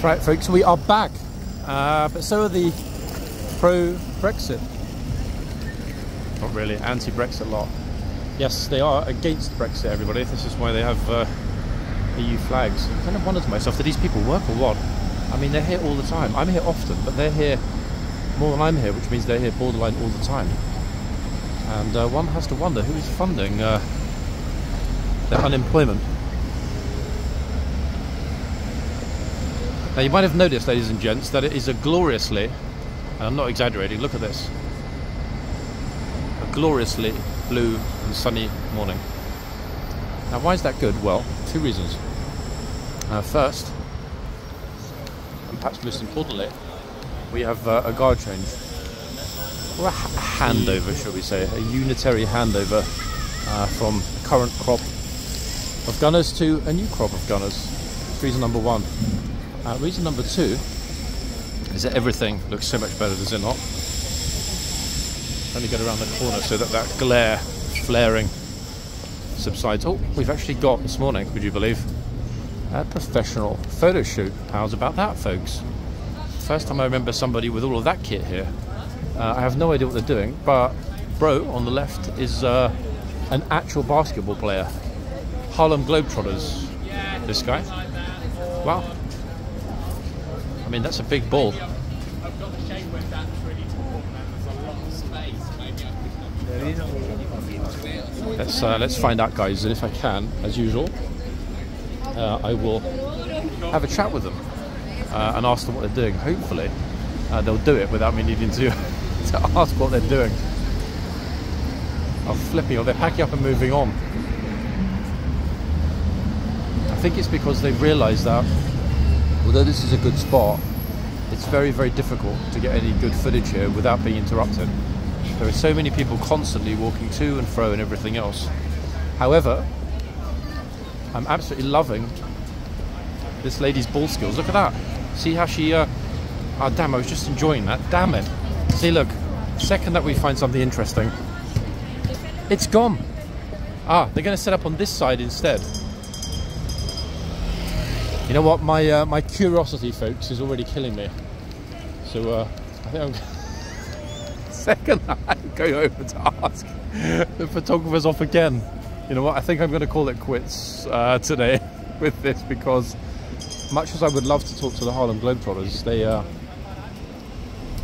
right, folks, we are back, but so are the pro-Brexit, not really, anti-Brexit lot. Yes, they are against Brexit, everybody. This is why they have EU flags. I kind of wonder to myself, do these people work or what? I mean, they're here all the time. I'm here often, but they're here more than I'm here, which means they're here borderline all the time. And one has to wonder who's funding their unemployment. Now, you might have noticed, ladies and gents, that it is a gloriously, and I'm not exaggerating, look at this, a gloriously blue and sunny morning. Now, why is that good? Well, two reasons. First, and perhaps most importantly, we have a guard change, or a handover, shall we say, a unitary handover from the current crop of gunners to a new crop of gunners. That's reason number one. Reason number two is that everything looks so much better, does it not? Let me get around the corner so that that glare, flaring subsides. Oh, we've actually got this morning, would you believe, a professional photo shoot. How's about that, folks? First time I remember somebody with all of that kit here. I have no idea what they're doing, but bro on the left is an actual basketball player. Harlem Globetrotters, this guy. Wow. I mean, that's a big ball. I've got the chain whip that's really tall and there's a lot of space. Let's find out, guys, and if I can, as usual, I will have a chat with them and ask them what they're doing. Hopefully they'll do it without me needing to ask what they're doing. I'm flipping, or they're packing up and moving on. I think it's because they've realised that although this is a good spot, it's very, very difficult to get any good footage here without being interrupted. There are so many people constantly walking to and fro and everything else. However, I'm absolutely loving this lady's ball skills. Look at that. See how she... oh, damn, I was just enjoying that. Damn it. See, look. Second that we find something interesting, it's gone. Ah, they're going to set up on this side instead. You know what, my curiosity, folks, is already killing me. So I think I'm second I'm going over to ask the photographers off again. You know what, I think I'm going to call it quits today with this, because much as I would love to talk to the Harlem Globetrotters, they're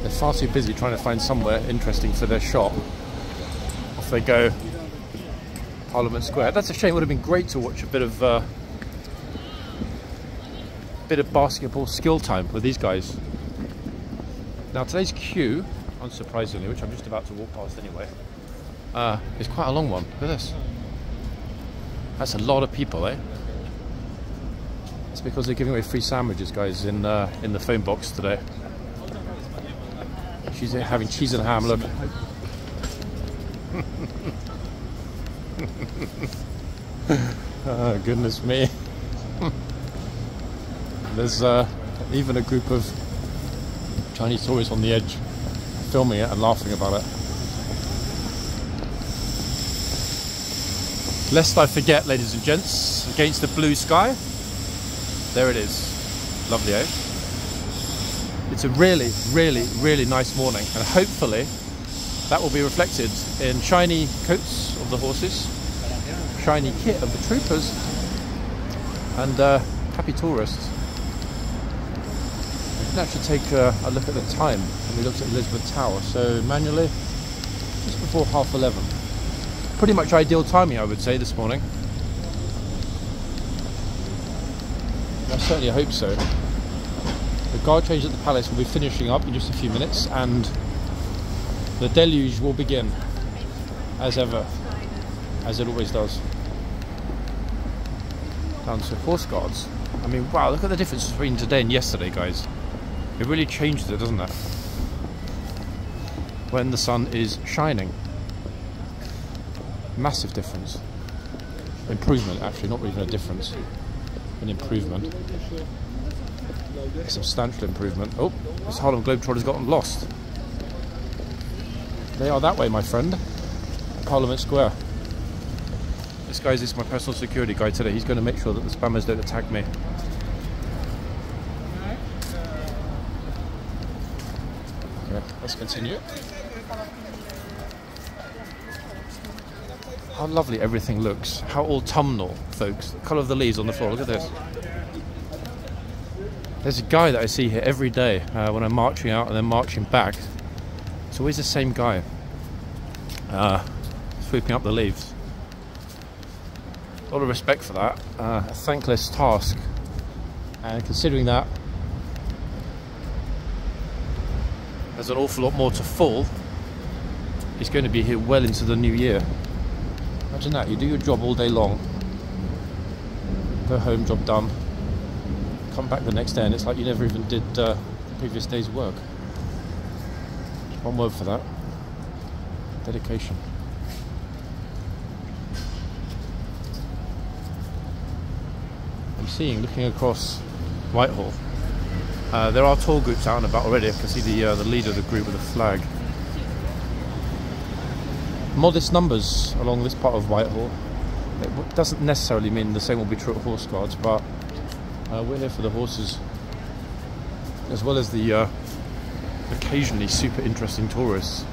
far too busy trying to find somewhere interesting for their shot. Off they go, Parliament Square. That's a shame. It would have been great to watch a bit of basketball skill time with these guys. Now, today's queue, unsurprisingly, which I'm just about to walk past anyway, is quite a long one. Look at this. That's a lot of people, eh? It's because they're giving away free sandwiches, guys, in the phone box today. She's having cheese and ham, look. Oh, goodness me. There's even a group of Chinese tourists on the edge filming it and laughing about it. Lest I forget, ladies and gents, against the blue sky, there it is. Lovely, eh? It's a really, really, really nice morning, and hopefully that will be reflected in shiny coats of the horses, shiny kit of the troopers, and happy tourists. We can actually take a look at the time when we looked at Elizabeth Tower. So manually, just before 11:30. Pretty much ideal timing, I would say, this morning. I certainly hope so. The guard change at the palace will be finishing up in just a few minutes, and the deluge will begin, as ever, as it always does. Down to horse guards. I mean, wow, look at the difference between today and yesterday, guys. It really changes it, doesn't it? When the sun is shining. Massive difference. Improvement, actually, not even a difference. An improvement. A substantial improvement. Oh, this Harlem Globetrotter's gotten lost. They are that way, my friend. Parliament Square. This guy is my personal security guy today. He's going to make sure that the spammers don't attack me. Okay, let's continue. How lovely everything looks. How autumnal, folks. The colour of the leaves on the floor. Look at this. There's a guy that I see here every day when I'm marching out and then marching back. It's always the same guy. Sweeping up the leaves. A lot of respect for that. A thankless task. And considering that there's an awful lot more to fall, he's going to be here well into the new year. Imagine that, you do your job all day long, go home, job done, come back the next day and it's like you never even did the previous day's work. One word for that: dedication. I'm seeing, looking across Whitehall, there are tour groups out and about already. I can see the leader of the group with a flag. Modest numbers along this part of Whitehall. It doesn't necessarily mean the same will be true at Horse Guards, but we're here for the horses, as well as the occasionally super interesting tourists.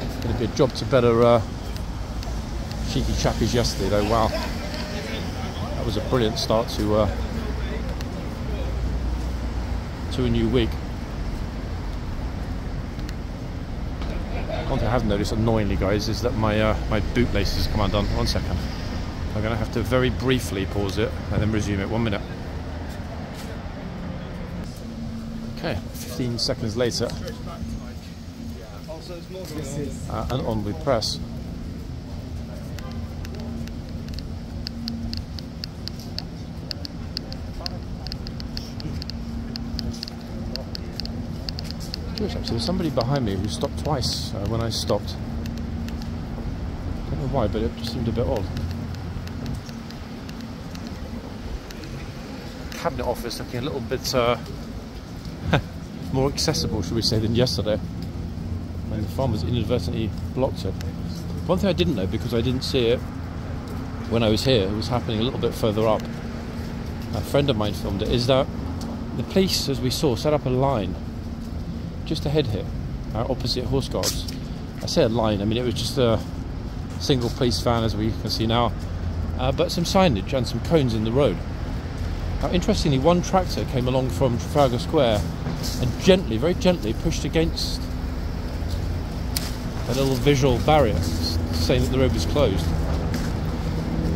It's going to be a job to better cheeky chappies yesterday, though. Wow, that was a brilliant start to a new week. One thing I have noticed, annoyingly, guys, is that my boot laces come undone. 1 second. I'm going to have to very briefly pause it and then resume it. 1 minute. Okay, 15 seconds later, and on we press. Actually, there's somebody behind me who stopped twice when I stopped. I don't know why, but it just seemed a bit odd. Cabinet office looking a little bit more accessible, should we say, than yesterday, when the farmers inadvertently blocked it. One thing I didn't know, because I didn't see it when I was here, it was happening a little bit further up. A friend of mine filmed it, is that the police, as we saw, set up a line just ahead here, opposite Horse Guards. I say a line, I mean it was just a single police van, as we can see now, but some signage and some cones in the road. Now, interestingly, one tractor came along from Trafalgar Square and gently, very gently, pushed against a little visual barrier saying that the road was closed.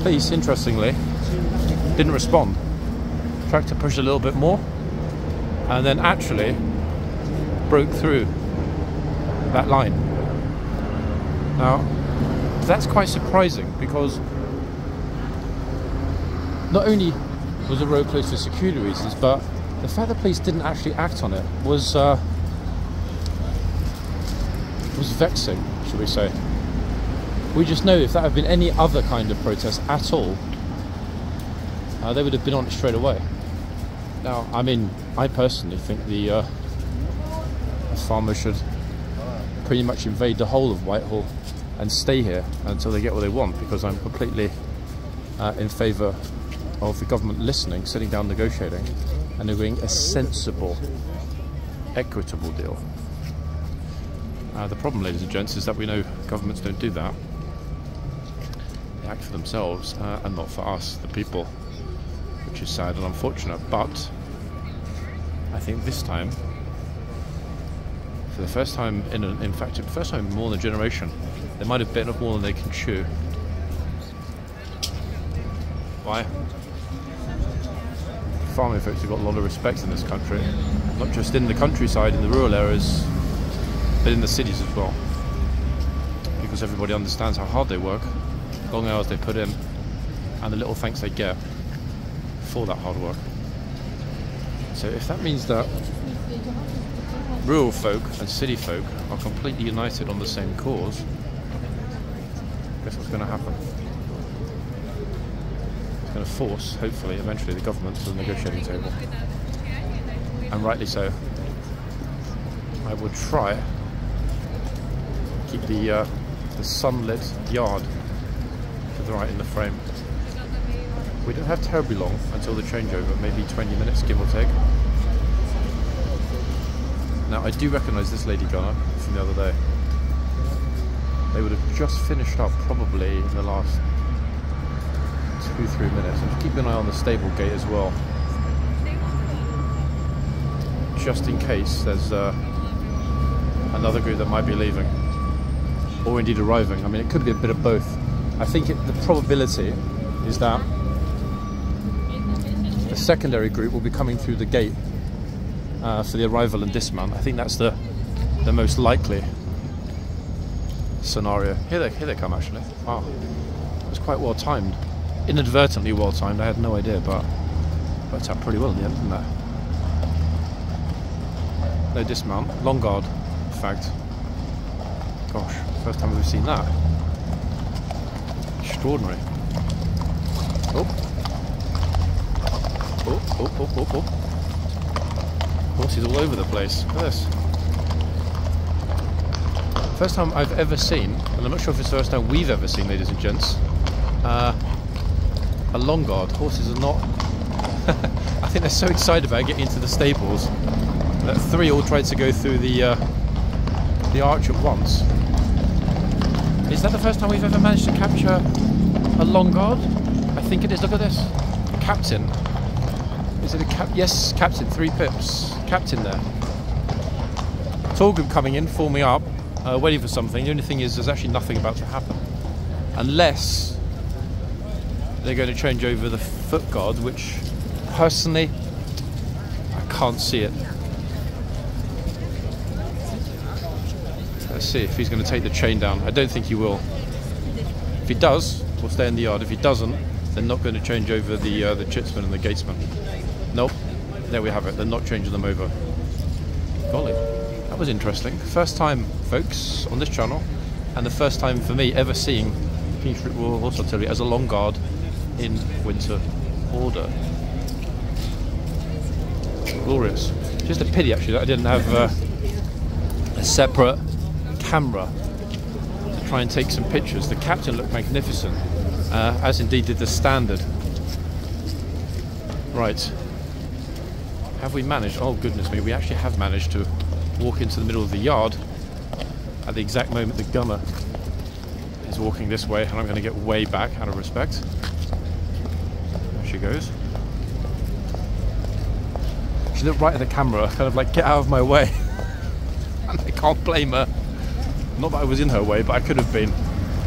Police, interestingly, didn't respond. Tractor pushed a little bit more and then actually broke through that line. Now, that's quite surprising, because not only was the road closed for security reasons, but the fact the police didn't actually act on it was vexing, should we say. We just know if that had been any other kind of protest at all, they would have been on it straight away. Now, I mean, I personally think the farmers should pretty much invade the whole of Whitehall and stay here until they get what they want, because I'm completely in favour of the government listening, sitting down, negotiating, and agreeing a sensible, equitable deal. The problem, ladies and gents, is that we know governments don't do that. They act for themselves and not for us, the people, which is sad and unfortunate. But I think this time, for the first time in fact, the first time in more than a generation, they might have bitten off more than they can chew. Why? Farming folks have got a lot of respect in this country, not just in the countryside, in the rural areas, but in the cities as well, because everybody understands how hard they work, long hours they put in, and the little thanks they get for that hard work. So if that means that rural folk and city folk are completely united on the same cause, guess what's going to happen? It's going to force, hopefully, eventually, the government to the negotiating table. And rightly so. I would try to keep the sunlit yard to the right in the frame. We don't have terribly long until the changeover, maybe 20 minutes, give or take. Now I do recognise this lady gunner from the other day. They would have just finished up probably in the last 2-3 minutes. And keep an eye on the stable gate as well, just in case there's another group that might be leaving, or indeed arriving. I mean, it could be a bit of both. I think the probability is that the secondary group will be coming through the gate for the arrival and dismount. I think that's the most likely scenario. Here they come, actually. Wow, it was quite well timed, inadvertently well timed. I had no idea, but worked out pretty well in the end, didn't it? No dismount, long guard, in fact. Gosh, first time we've seen that. Extraordinary. Oh. Oh. Horses all over the place. Look at this. First time I've ever seen, and I'm not sure if it's the first time we've ever seen, ladies and gents, a long guard. Horses are not... I think they're so excited about getting into the stables that 3 all tried to go through the arch at once. Is that the first time we've ever managed to capture a long guard? I think it is. Look at this. Captain. Is it a cap? Yes, captain. 3 pips. Captain there. Tall group coming in, forming up, waiting for something. The only thing is, there's actually nothing about to happen, unless they're going to change over the foot guard, which personally I can't see it. Let's see if he's going to take the chain down. I don't think he will. If he does, we'll stay in the yard. If he doesn't, they're not going to change over the chitsman and the gatesman. Nope. There we have it. They're not changing them over. Golly, that was interesting. First time, folks, on this channel, and the first time for me ever seeing King's Royal Horse Artillery as a long guard in winter order. Glorious. Just a pity, actually, that I didn't have a separate camera to try and take some pictures. The captain looked magnificent, as indeed did the standard. Right. Have we managed? Oh goodness me, we actually have managed to walk into the middle of the yard at the exact moment the gunner is walking this way, and I'm going to get way back out of respect. There she goes. She looked right at the camera, kind of like, get out of my way. And I can't blame her. Not that I was in her way, but I could have been,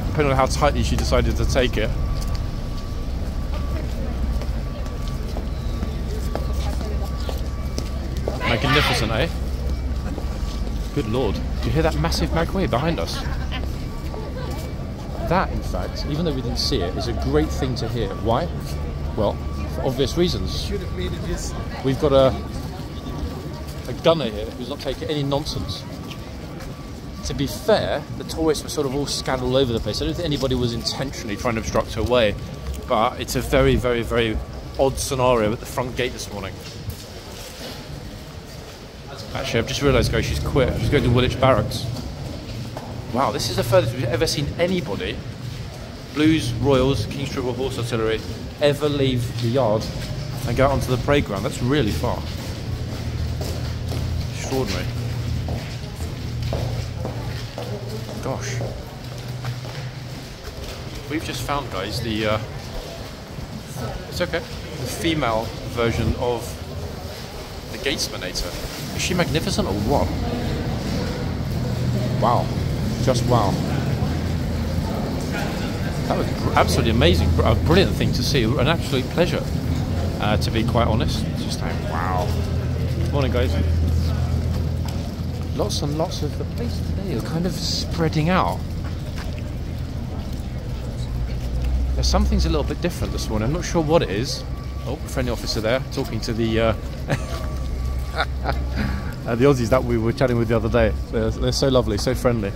depending on how tightly she decided to take it. Magnificent, eh? Good lord. Do you hear that massive magway behind us? That, in fact, even though we didn't see it, is a great thing to hear. Why? Well, for obvious reasons. We've got a gunner here who's not taking any nonsense. To be fair, the tourists were sort of all scattered all over the place. I don't think anybody was intentionally trying to obstruct her way, but it's a very, very, very odd scenario at the front gate this morning. Actually, I've just realised, guys, she's quit. She's going to Woolwich Barracks. Wow, this is the furthest we've ever seen anybody, Blues, Royals, King's Royal Horse Artillery, ever leave the yard and go out onto the parade ground. That's really far. Extraordinary. Gosh. We've just found, guys, the it's okay, the female version of the Gatesmanator. Is she magnificent or what? Wow. Just wow. That was absolutely amazing. A brilliant thing to see. An absolute pleasure, to be quite honest. Just like, wow. Morning, guys. Lots and lots of the place today is kind of spreading out. There's some things a little bit different this morning. I'm not sure what it is. Oh, friendly officer there talking to the the Aussies that we were chatting with the other day. They're so lovely, so friendly.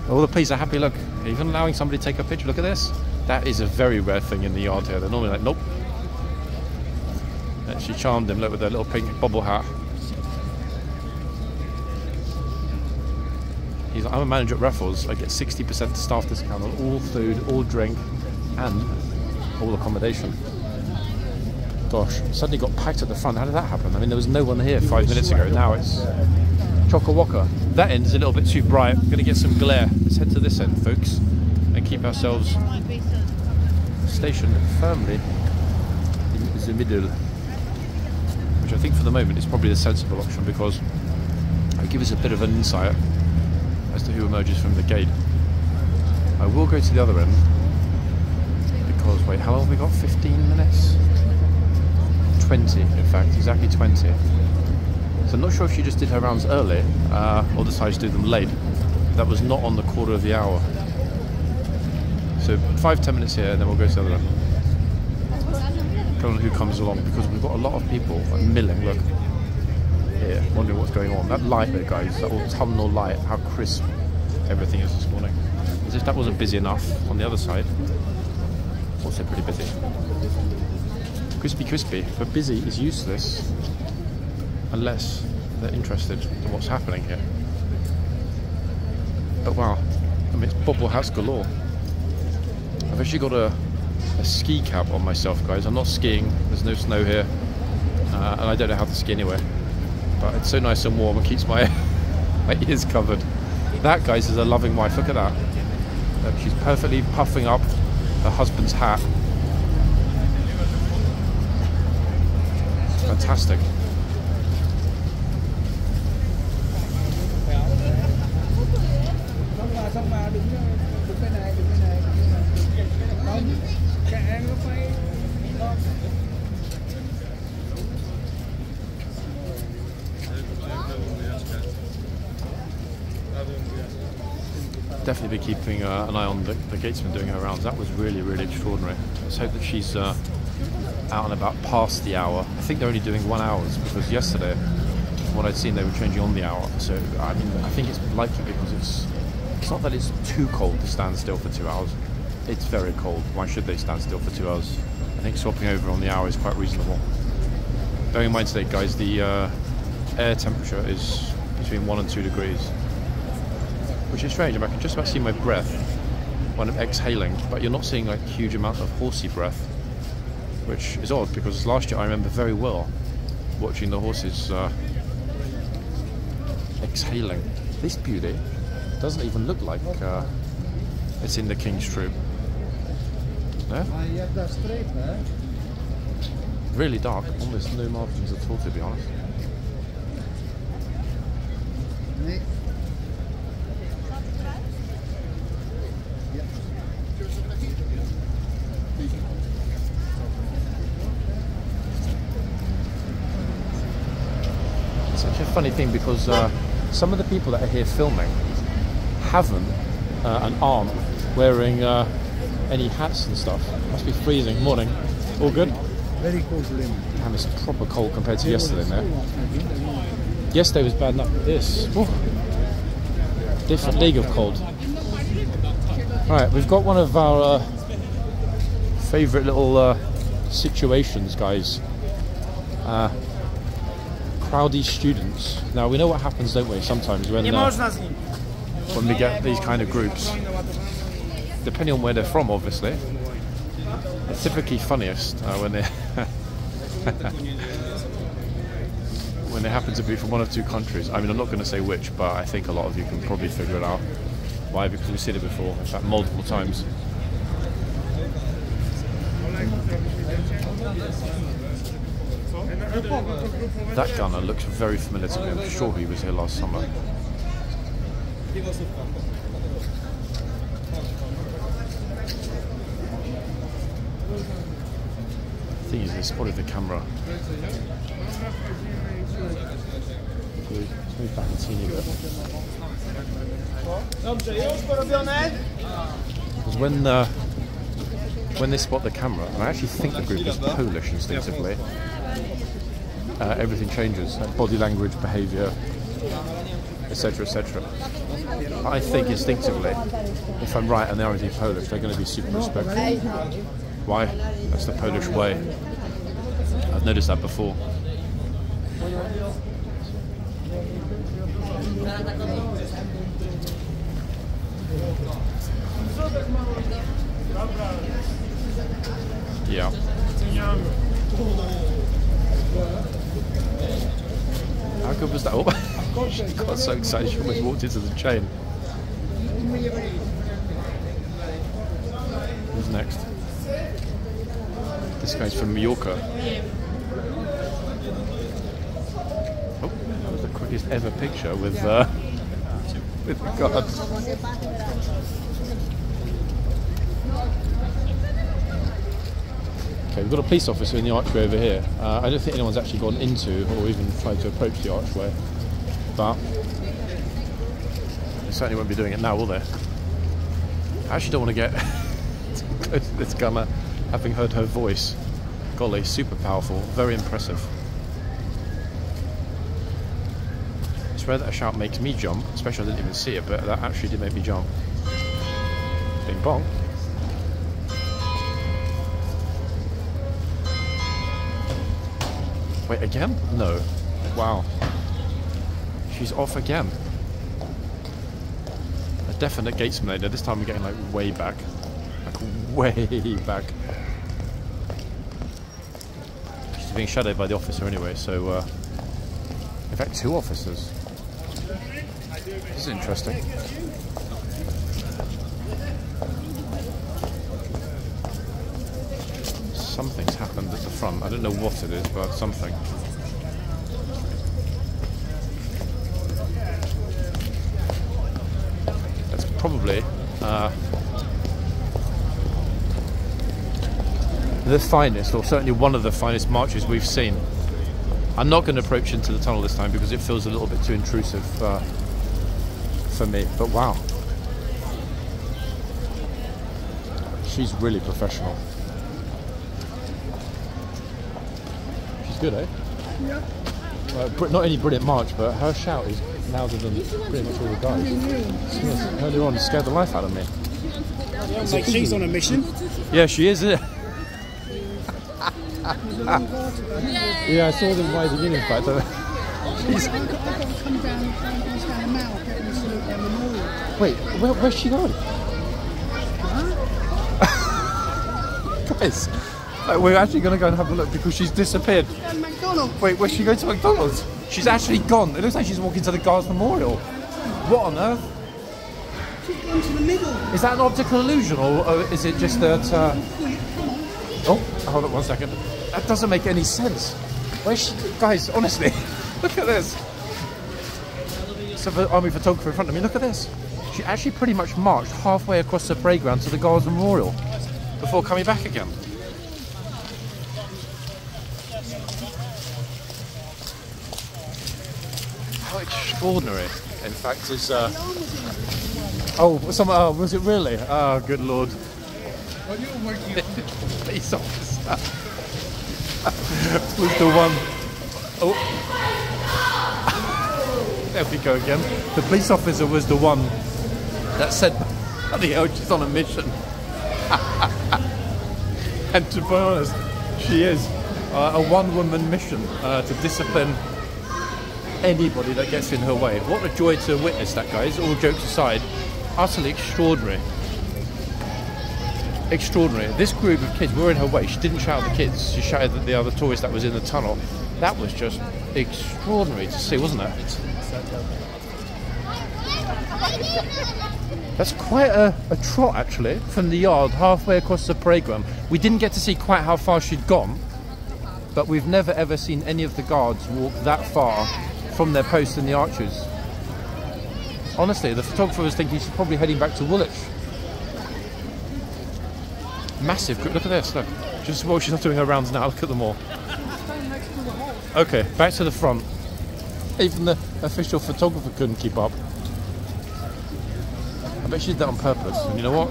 All the police are happy. Look, even allowing somebody to take a picture. Look at this. That is a very rare thing in the yard here. They're normally like, nope. And she charmed him, look, with her little pink bobble hat. He's like, I'm a manager at Raffles. I get 60% staff discount on all food, all drink, and all accommodation. Gosh, suddenly got packed at the front. How did that happen? I mean, there was no one here 5 minutes ago. Now it's Chock-a-wocka. That end is a little bit too bright. We're going to get some glare. Let's head to this end, folks, and keep ourselves stationed firmly in the middle, which I think for the moment is probably the sensible option, because it'll give us a bit of an insight as to who emerges from the gate. I will go to the other end because, wait, how long have we got? 15 minutes? 20, in fact, exactly 20. So I'm not sure if she just did her rounds early or decided to do them late. That was not on the quarter of the hour. So 5-10 minutes here, and then we'll go to the other end. Depending on who comes along, because we've got a lot of people like milling. Look here, wondering what's going on. That light there, guys, that autumnal light, how crisp everything is this morning. As if that wasn't busy enough on the other side. Also pretty busy. Crispy, but busy is useless unless they're interested in what's happening here. But wow, I mean, it's bobble hats galore. I've actually got a ski cap on myself, guys. I'm not skiing, there's no snow here, and I don't know how to ski anyway. But it's so nice and warm, it keeps my ears covered. That, guys, is a loving wife. Look at that. Look, she's perfectly puffing up her husband's hat. Fantastic. Definitely be keeping an eye on the gatesman doing her rounds. That was really, really extraordinary. Let's hope that she's out and about past the hour. I think they're only doing 1 hour, because yesterday, from what I'd seen, they were changing on the hour. So I mean, I think it's likely because it's not that it's too cold to stand still for 2 hours. It's very cold. Why should they stand still for 2 hours? I think swapping over on the hour is quite reasonable. Bearing in mind today, guys, the air temperature is between 1 and 2 degrees. Which is strange. I mean, I can just about see my breath when I'm exhaling, but you're not seeing like a huge amount of horsey breath, which is odd, because last year I remember very well watching the horses exhaling. This beauty doesn't even look like it's in the King's troop. No? Really dark, almost no margins at all, to be honest. Funny thing, because some of the people that are here filming haven't and aren't wearing any hats and stuff. Must be freezing. Morning. All good? Very cold. Damn, it's proper cold compared to yesterday, man. Yesterday was bad enough, but this, whew, different league of cold. Alright, we've got one of our favourite little situations, guys. Crowdy students. Now, we know what happens, don't we, sometimes when we get these kind of groups. Depending on where they're from, obviously. It's typically funniest when they when they happen to be from one of two countries. I mean, I'm not going to say which, but I think a lot of you can probably figure it out. Why? Because we've seen it before, in fact, multiple times. That gunner looks very familiar to me. I'm sure he was here last summer. The thing is, they spotted the camera. Let's move back a teeny bit. Because when they spot the camera, and I actually think the group is Polish instinctively, everything changes, like body language, behaviour, etc, etc. I think instinctively, if I'm right and they are indeed Polish, they're going to be super respectful. Why? That's the Polish way. I've noticed that before. Yeah. How good was that? Oh, she got so excited she almost walked into the chain. Who's next? This guy's from Mallorca. Oh, that was the quickest ever picture with the guards. Okay, we've got a police officer in the archway over here. I don't think anyone's actually gone into or even tried to approach the archway, but they certainly won't be doing it now, will they? I actually don't want to get close to this gunner, having heard her voice. Golly, super powerful, very impressive. It's rare that a shout makes me jump, especially I didn't even see it, but that actually did make me jump. Bing bong. Wait, again? No. Wow. She's off again. A definite gates manager. This time we're getting like way back. Like way back. She's being shadowed by the officer anyway, so in fact 2 officers. This is interesting. Something's happened at the front. I don't know what it is, but something. That's probably the finest, or certainly one of the finest marches we've seen. I'm not going to approach into the tunnel this time because it feels a little bit too intrusive for me, but wow. She's really professional. Good, eh? Yeah. Not any brilliant march, but her shout is louder than pretty much all the guys. Yes, earlier on, it scared the life out of me. Like she's on a mission. Yeah, she is, isn't it? Yeah, I saw them riding in fact. Wait, where's she going? Guys. We're actually going to go and have a look because she's disappeared. McDonald's. Wait, where's she going to McDonald's? She's actually gone. It looks like she's walking to the Guards Memorial. What on earth? She's gone to the middle. Is that an optical illusion or is it just that... Oh, hold on 1 second. That doesn't make any sense. Where's she... Guys, honestly, look at this. It's an army photographer in front of me. Look at this. She actually pretty much marched halfway across the parade ground to the Guards Memorial before coming back again. How extraordinary, in fact, is... Oh, was it really? Oh, good lord. What are you working on? Police officer was the one... Oh. There we go again. The police officer was the one that said, bloody hell, she's on a mission. And to be honest, she is. A one-woman mission to discipline anybody that gets in her way. What a joy to witness that, guys. All jokes aside, utterly extraordinary. Extraordinary. This group of kids were in her way. She didn't shout at the kids. She shouted at the other tourists that was in the tunnel. That was just extraordinary to see, wasn't it? That's quite a trot, actually, from the yard halfway across the parade ground. We didn't get to see quite how far she'd gone, but we've never ever seen any of the guards walk that far from their post in the arches. Honestly, the photographer was thinking she's probably heading back to Woolwich. Massive group. Look at this, look. Just while she's not doing her rounds now, look at them all. Okay, back to the front. Even the official photographer couldn't keep up. I bet she did that on purpose, and you know what?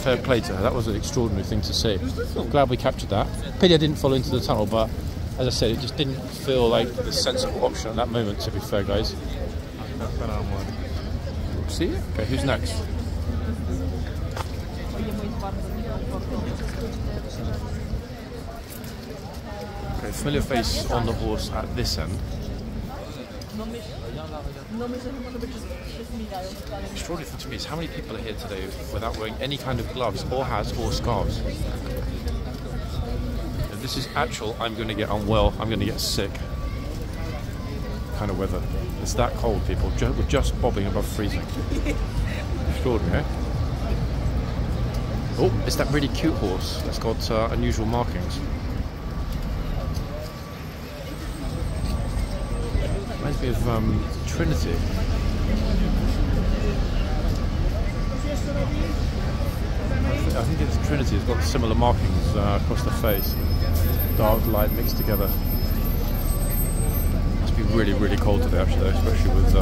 Fair play to her. That was an extraordinary thing to see. I'm glad we captured that. Pity I didn't fall into the tunnel, but as I said, it just didn't feel like the sensible option at that moment, to be fair, guys. See? Okay, who's next? Okay, familiar face on the horse at this end. Extraordinary thing to me is how many people are here today without wearing any kind of gloves or hats or scarves. If this is actual, I'm going to get unwell, I'm going to get sick. kind of weather. It's that cold, people. We're just bobbing above freezing. Extraordinary, eh? Oh, it's that really cute horse that's got unusual markings. Reminds me of Trinity. I think it's Trinity. It's got similar markings across the face. Dark, light mixed together. Must be really, really cold today, actually, especially with... I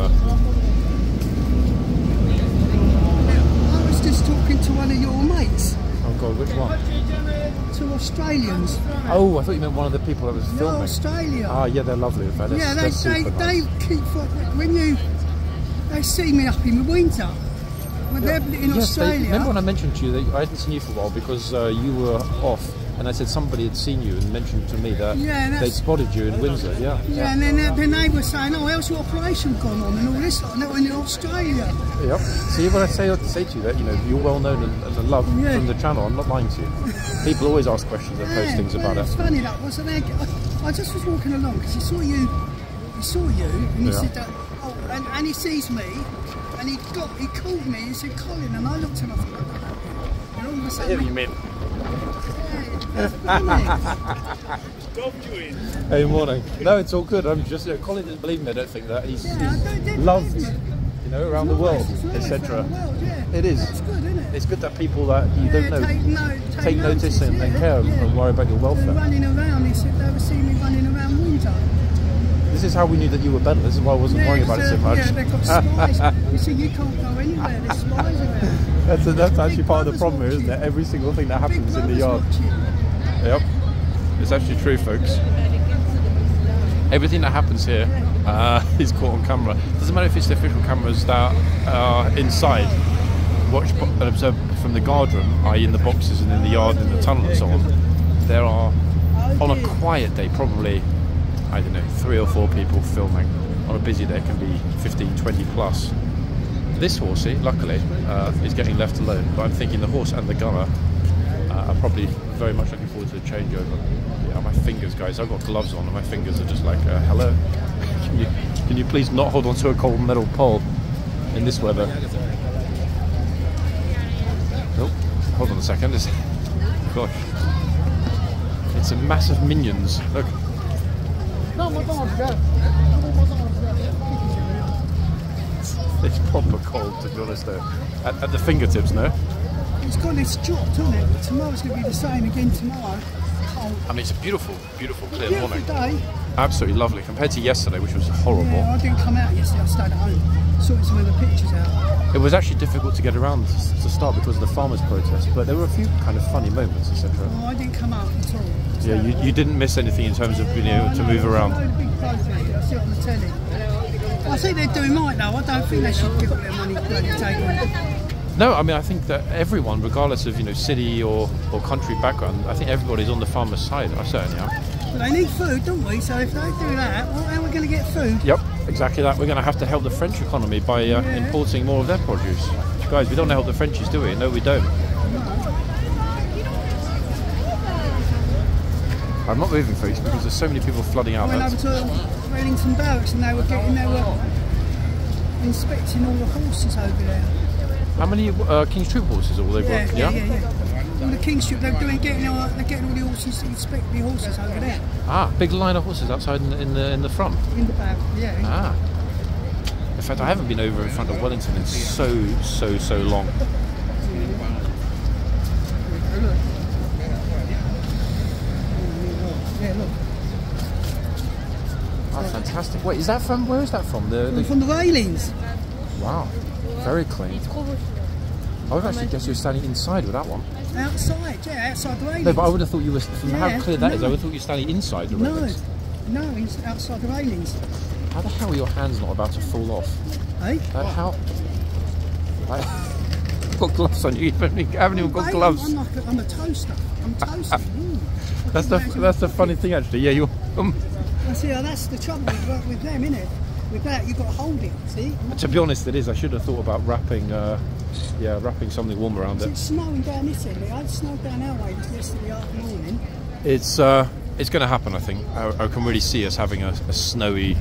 was just talking to one of your mates. Oh God, which one? 2 Australians. Oh, I thought you meant one of the people that was No, filming. Australia. Ah, yeah, they're lovely. In fact, Yeah, they're super they nice. keep when they see me up in the winter when they're in Australia. Remember when I mentioned to you that I hadn't seen you for a while because you were off, and I said somebody had seen you and mentioned to me that they'd spotted you in Windsor. Yeah. Yeah, and then they were saying, "Oh, how's your operation gone on?" and all this, and that when in Australia. Yep. See what I say to you that you're well known and loved from the channel. I'm not lying to you. People always ask questions and post things about it. It's funny that wasn't there. I just was walking along because he saw you, and he said that. Oh, and he sees me, and he called me and said, "Colin," and I looked at him. And all of a sudden, You mean? yeah, Hey, morning. No, it's all good. I'm just, Colin didn't believe me. I don't think that he's loved, around the world, etc. It is. It's good, isn't it? It's good that people that you don't know take notice and care yeah. and worry about your They're welfare. running around. He said they were seeing me running around Windsor. This is how we knew that you were better. This is why I wasn't worrying about it so much. Yeah, they've got spies. You see, you can't go anywhere. There's spies around. That's actually part of the problem here, isn't it? Every single thing that happens in the yard. Yep. It's actually true, folks. Everything that happens here is caught on camera. Doesn't matter if it's the official cameras that are inside, watch and observe from the guard room, i.e. in the boxes and in the yard and the tunnel and so on. There are, on a quiet day, probably, I don't know, 3 or 4 people filming. On a busy day it can be 15, 20 plus. This horsey, luckily, is getting left alone, but I'm thinking the horse and the gunner are probably very much looking forward to the changeover. Yeah, my fingers, guys, I've got gloves on and my fingers are just like, hello. Can you please not hold on to a cold metal pole in this weather? Nope. Hold on a second. Gosh. It's a massive minions. Look. It's proper cold, to be honest, though. At the fingertips, no? It's got this dropped, hasn't it? But tomorrow's going to be the same again tomorrow. Cold. I mean, it's a beautiful, beautiful, clear Beautiful morning. day. Absolutely lovely, compared to yesterday, which was horrible. Yeah, I didn't come out yesterday. I stayed at home. Sorted some of the pictures out. It was actually difficult to get around to start because of the farmers' protest, but there were a few kind of funny moments, etc. Oh, I didn't come out at all. Yeah, you didn't miss anything in terms of being able to move around. I know the big protest. I see it on the telly. I think they're doing right though. I don't think they should give all their money bloody take on. No, I mean, I think that everyone, regardless of city or country background, I think everybody's on the farmer's side. I certainly am. But they need food, don't we? So if they do that, well, how are we going to get food? Yep, exactly that. We're going to have to help the French economy by importing more of their produce. Guys, we don't help the Frenchies, do we? No, we don't. I'm not moving, folks, because there's so many people flooding out. I went over to Wellington Barracks and they were inspecting all the horses over there. How many King's Troop horses have they got? Yeah. All the King's Troop, they're getting all the horses to inspect the horses over there. Ah, big line of horses outside in the front. In the back, yeah. Ah. In fact, I haven't been over in front of Wellington in so long. Yeah, look. Oh, fantastic. Wait, is that from, where is that from? From the railings. Wow, very clean. I would actually guess you're standing inside with that one. Outside, yeah, outside the railings. No, but I would have thought you were, from how clear that is, I would have thought you were standing inside the railings. No, it's outside the railings. How the hell are your hands not about to fall off? Eh? How? I've got gloves on you, haven't even got gloves. I'm a toaster. I'm toasting. That's the funny thing, actually. Yeah, you're... See, that's the trouble with them, isn't it? With that, you've got to hold it, see? To be honest, it is. I should have thought about wrapping something warm around it. It's snowing down this end. I had snow down our way yesterday afternoon. It's going to happen, I think. I can really see us having a snowy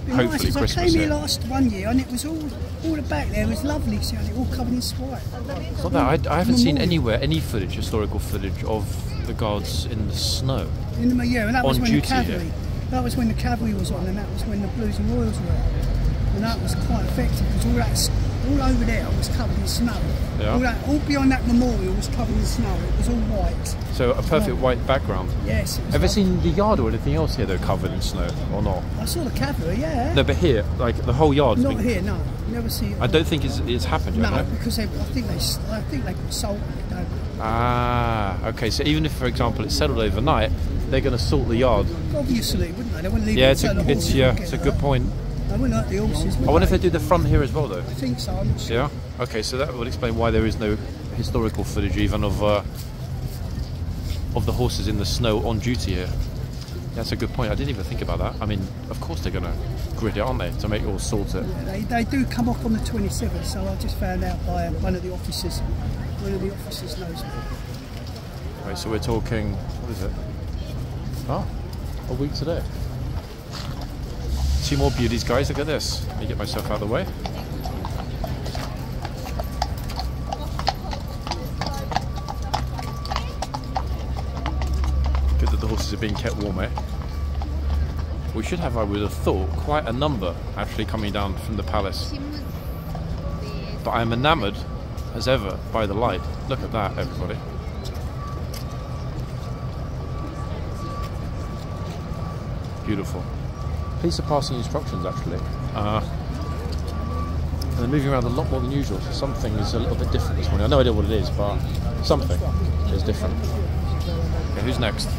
hopefully nice, Christmas I came here here. last one year and it was all the back there was lovely, see, it all covered in white. It's not that I haven't seen anywhere any footage, historical footage of the guards in the snow. And that was On when the duty cavalry. here. That was when the cavalry was on, and that was when the Blues and Royals were on. And that was quite effective because all over there was covered in snow. Yeah. All beyond that memorial was covered in snow. It was all white. So a perfect white background. Yes. Have you seen the yard or anything else here though covered in snow or not? I saw the cavalry, yeah. No, but here, like the whole yard. Not here, no. Never see it. I don't think it's happened yet. No, because I think they put salt on it, don't they? Ah, okay. So even if, for example, it's settled overnight, they're going to salt the yard. Obviously, wouldn't they? They wouldn't leave Yeah, it it's so the horses would it's get a good hurt. point. They wouldn't hurt the horses. I wonder if they do the front here as well, though. I think so. I'm not sure. Yeah. Okay, so that would explain why there is no historical footage even of the horses in the snow on duty here. That's a good point. I didn't even think about that. I mean, of course they're going to grid it, aren't they, to make it all salt it. Yeah, they do come off on the 27th, so I just found out by one of the officers. One of the officers knows me. Right, so we're talking, what is it? Ah, a week today. 2 more beauties, guys. Look at this. Let me get myself out of the way. Good that the horses are being kept warm, eh? We should have, I would have thought, quite a number actually coming down from the palace. But I am enamoured, as ever, by the light. Look at that, everybody. Beautiful. Police are passing instructions, actually. And they're moving around a lot more than usual, so something is a little bit different this morning. I have no idea what it is, but something is different. Okay, who's next?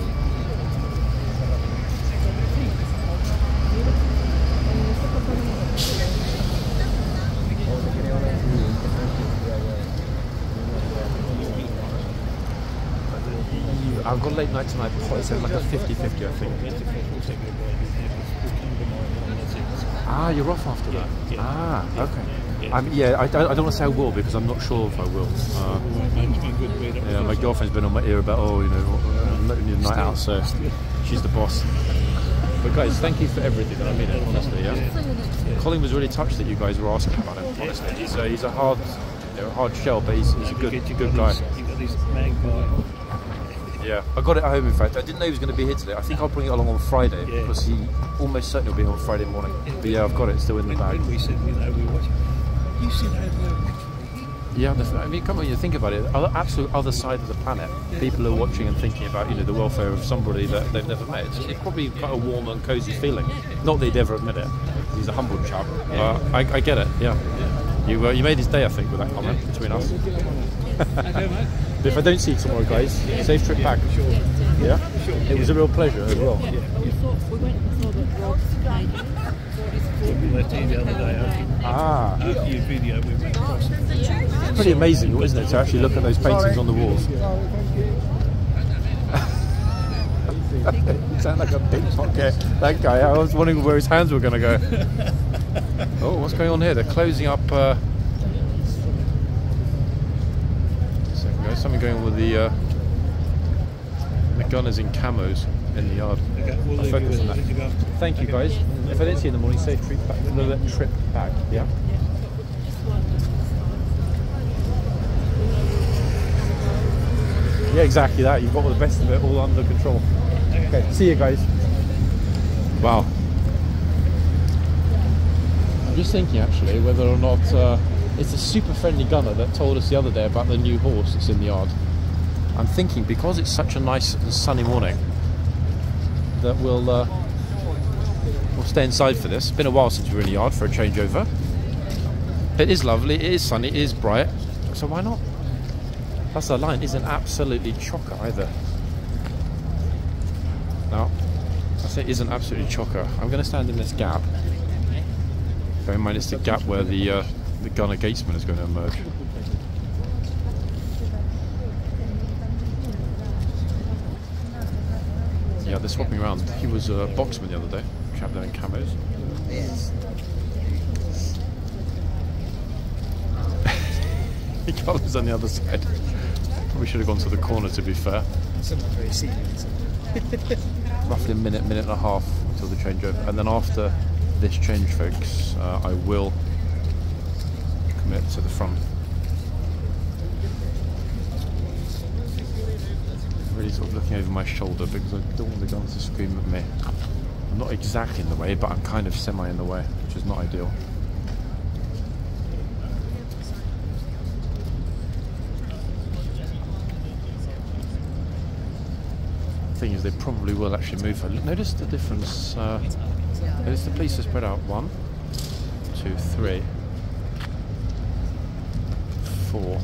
I've got late night tonight, it's like a 50-50, I think. Ah, you're off after that? Ah, okay. Yeah, I don't want to say I will because I'm not sure if I will. Yeah, my girlfriend's been on my ear about, I'm not need a night out, so she's the boss. But guys, thank you for everything, I mean it, honestly, yeah? Colin was really touched that you guys were asking about him, honestly. He's a hard shell, but he's a good guy. Yeah, I got it at home in fact. I didn't know he was going to be here today. I think I'll bring it along on Friday because he almost certainly will be here on Friday morning. But yeah, I've got it still in the bag. We said, we watch. You said yeah, I mean, come on, you think about it. Absolute other side of the planet, people are watching and thinking about the welfare of somebody that they've never met. It's probably quite a warm and cosy feeling. Not that he'd ever admit it. He's a humble chap. But I get it. Yeah, you made his day, I think, with that comment between us. But if I don't see you tomorrow, guys, safe trip back. Yeah? It was a real pleasure as well. We left here the other day. Ah. After your video, we went across. It's pretty amazing, isn't it, to actually look at those paintings on the walls. You sound like a pickpocket. That guy, I was wondering where his hands were going to go. Oh, what's going on here? They're closing up... something going on with the gunners in camos in the yard. Okay, we'll leave you with it to go. Thank you, guys. If I don't see you in the morning, safe trip back. Yeah. Yeah, exactly that. You've got all the best of it all under control. Okay, see you guys. Wow. I'm just thinking actually whether or not it's a super friendly gunner that told us the other day about the new horse that's in the yard. I'm thinking because it's such a nice and sunny morning that we'll stay inside for this. It's been a while since we were in the yard for a changeover. It is lovely, it is sunny, it is bright, so why not? Plus the line isn't absolutely chocker either. No, I say it isn't absolutely chocker. I'm going to stand in this gap. Bear in mind it's the gap where the gunner gatesman is going to emerge. Yeah, they're swapping around. He was a boxman the other day, chap there in camos. Yes. He got us on the other side. Probably should have gone to the corner, to be fair. Someone very senior, isn't it? Roughly a minute and a half until the changeover, and then after this change, folks, I will commit to the front. Really sort of looking over my shoulder because I don't want the guns to scream at me. I'm not exactly in the way, but I'm kind of semi in the way, which is not ideal. Thing is, they probably will actually move. Notice the difference. Notice the police are spread out. 1, 2, 3, 4.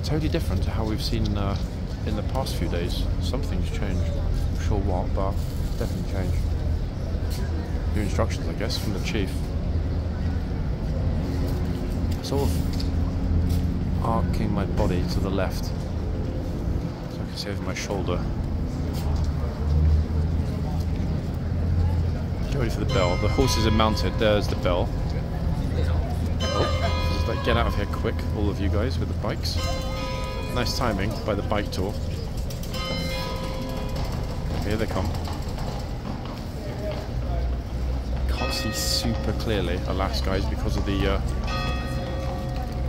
Totally different to how we've seen in the past few days. Something's changed. I'm not sure what, but definitely changed. New instructions, I guess, from the chief. Sort of arcing my body to the left, so I can see over my shoulder. Get ready for the bell. The horses are mounted. There's the bell. Oh, just like, get out of here quick, all of you guys with the bikes. Nice timing by the bike tour. Here they come. Can't see super clearly, alas, guys, because of the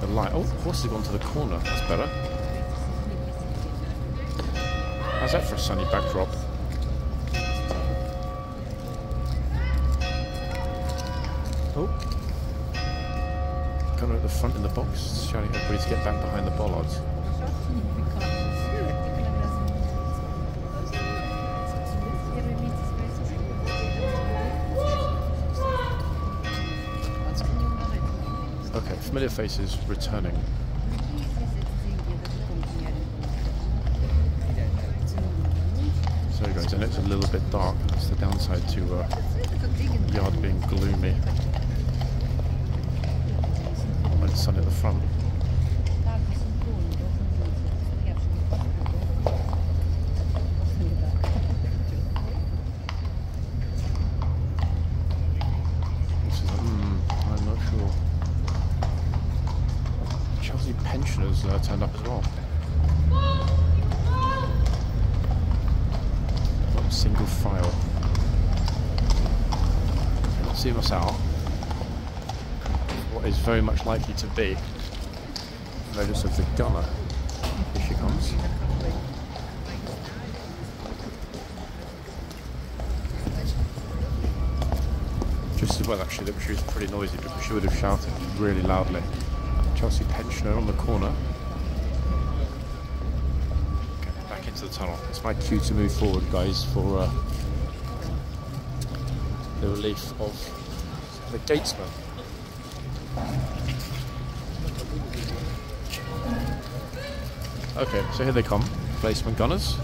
light. Oh, the horse has gone to the corner. That's better. How's that for a sunny backdrop? Oh. Gunner at the front in the box, shouting at everybody to get back behind the bollards. Okay, familiar faces returning. So guys, I know it's a little bit dark. That's the downside to the yard being gloomy. Like the sun at the front. I'm not sure. Chelsea pensioners turned up as well. Not single file. Let's zoom us out. What is very much likely to be notice of the gunner. Here she comes. Just as well actually that she was pretty noisy because she would have shouted really loudly. Chelsea pensioner on the corner. Okay, back into the tunnel. It's my cue to move forward, guys, for the relief of the gatesman. Okay, so here they come, replacement gunners.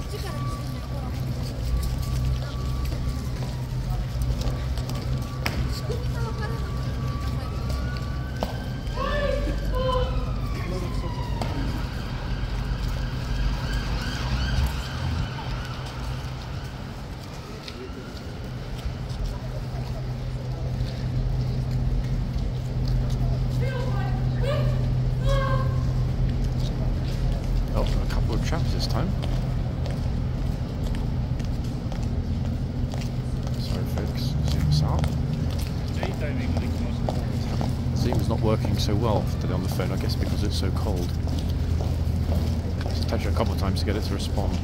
Traps this time. Sorry folks, zoom us out. Zoom is not working so well today on the phone, I guess because it's so cold. Just touch it a couple of times to get it to respond.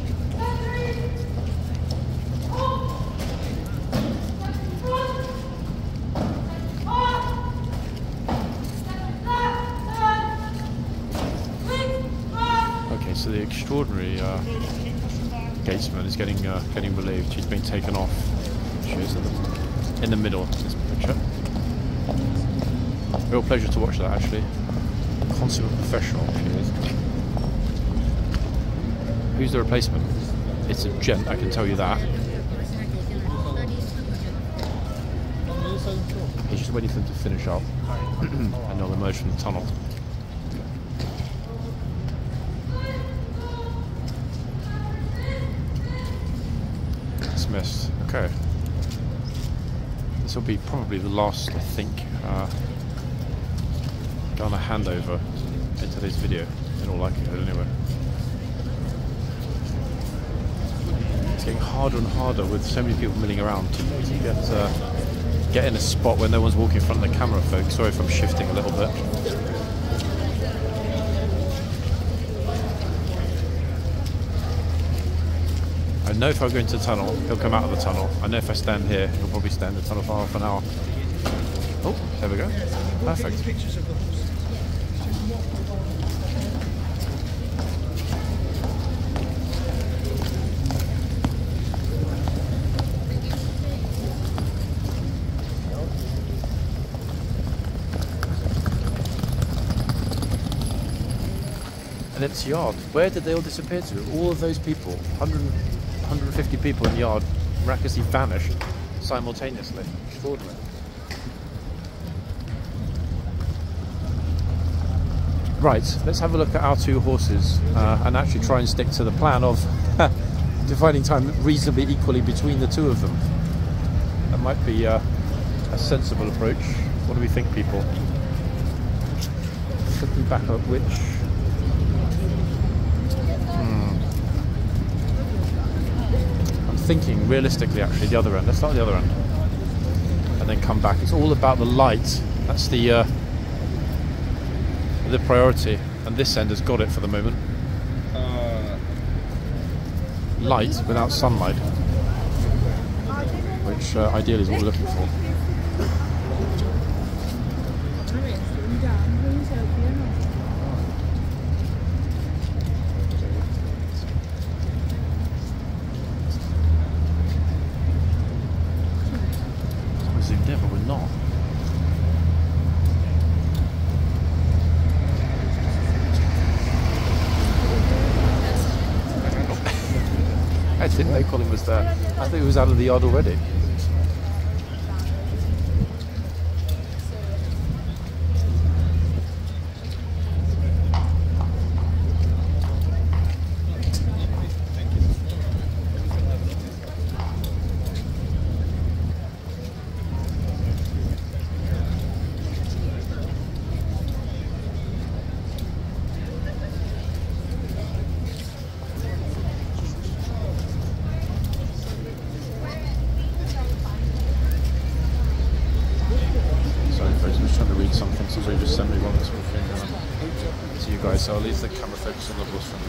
So the extraordinary gatesman is getting relieved. She's been taken off. She is in the middle of this picture. Real pleasure to watch that, actually. Consummate professional she is. Who's the replacement? It's a gent, I can tell you that. He's just waiting for them to finish up and they'll emerge from the tunnel. Dismissed. Okay. This will be probably the last, I think, gunner handover in today's video, in all likelihood anyway. It's getting harder and harder with so many people milling around to get in a spot where no one's walking in front of the camera, folks. Sorry if I'm shifting a little bit. I know if I go into the tunnel, he'll come out of the tunnel. I know if I stand here, he'll probably stand in the tunnel for half an hour. Oh, there we go. Perfect. And its yard. Where did they all disappear to? All of those people, 150 people in the yard, miraculously vanished simultaneously. Extraordinary. Right, let's have a look at our two horses and actually try and stick to the plan of dividing time reasonably equally between the two of them. That might be a sensible approach. What do we think, people? Looking back at which... I'm thinking realistically actually the other end. Let's start at the other end and then come back. It's all about the light. That's the priority, and this end has got it for the moment. Light without sunlight, which ideally is what we're looking for. We're zoomed in, but we're not. I didn't know Colin was there. I think he was out of the yard already. Somebody just sent me one that's walking to you guys, so I'll leave the camera focus on the horse for me.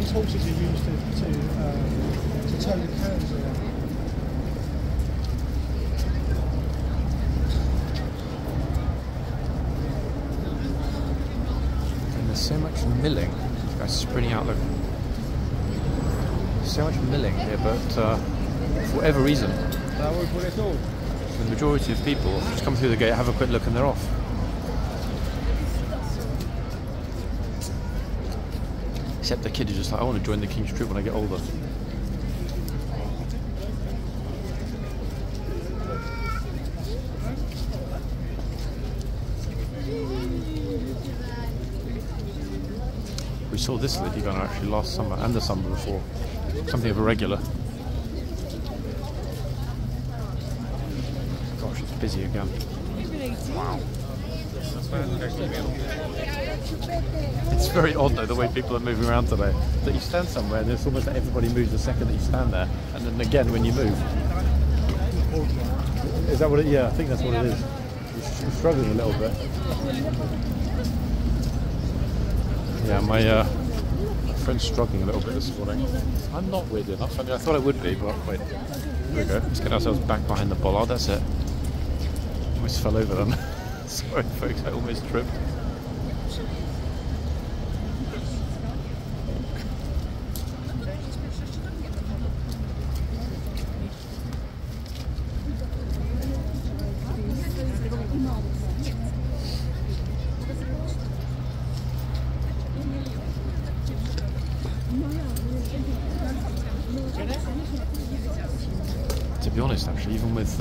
Horses are used to turn the cans around. And there's so much milling. This guy's spreading out. Look, so much milling here, but for whatever reason, the majority of people just come through the gate, have a quick look, and they're off. Except the kid is just like, I want to join the King's troop when I get older. We saw this lady gunner actually last summer and the summer before. Something of a regular. Gosh, it's busy again. Wow. It's very odd though, the way people are moving around today. That you stand somewhere and it's almost like everybody moves the second that you stand there, and then again when you move. Is that what it is? Yeah, I think that's what it is. We're struggling a little bit. Yeah, my friend's struggling a little bit this morning. I'm not weird enough. I mean, I thought I would be, but wait. There we go. Let's get ourselves back behind the bollard. That's it. Almost fell over then. Sorry folks, I almost tripped. To be honest, actually, even with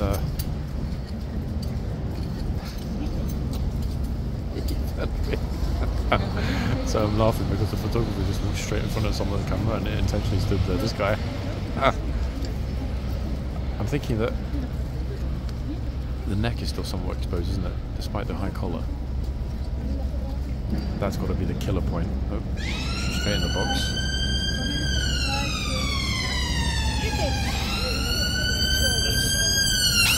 So I'm laughing because the photographer just walked straight in front of someone on the camera and it intentionally stood there. This guy. I'm thinking that the neck is still somewhat exposed, isn't it? Despite the high collar. That's got to be the killer point. Oh, she's straight in the box.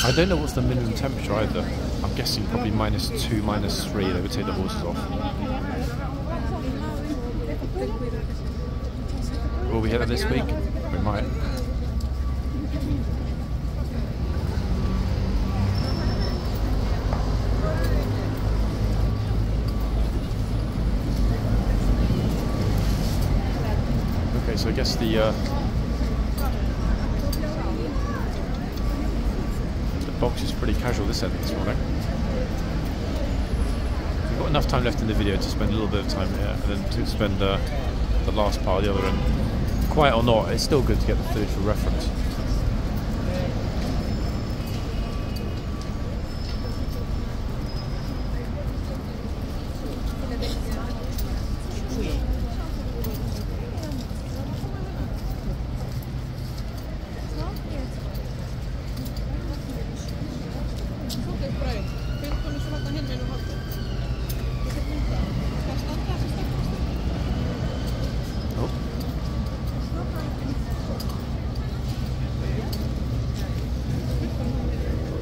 I don't know what's the minimum temperature either. I'm guessing probably -2, -3. They would take the horses off. Will we hit that this week? We might. Okay, so I guess the box is pretty casual this end this morning. We've got enough time left in the video to spend a little bit of time here and then to spend the last part of the other end. Quiet or not, it's still good to get the footage for reference.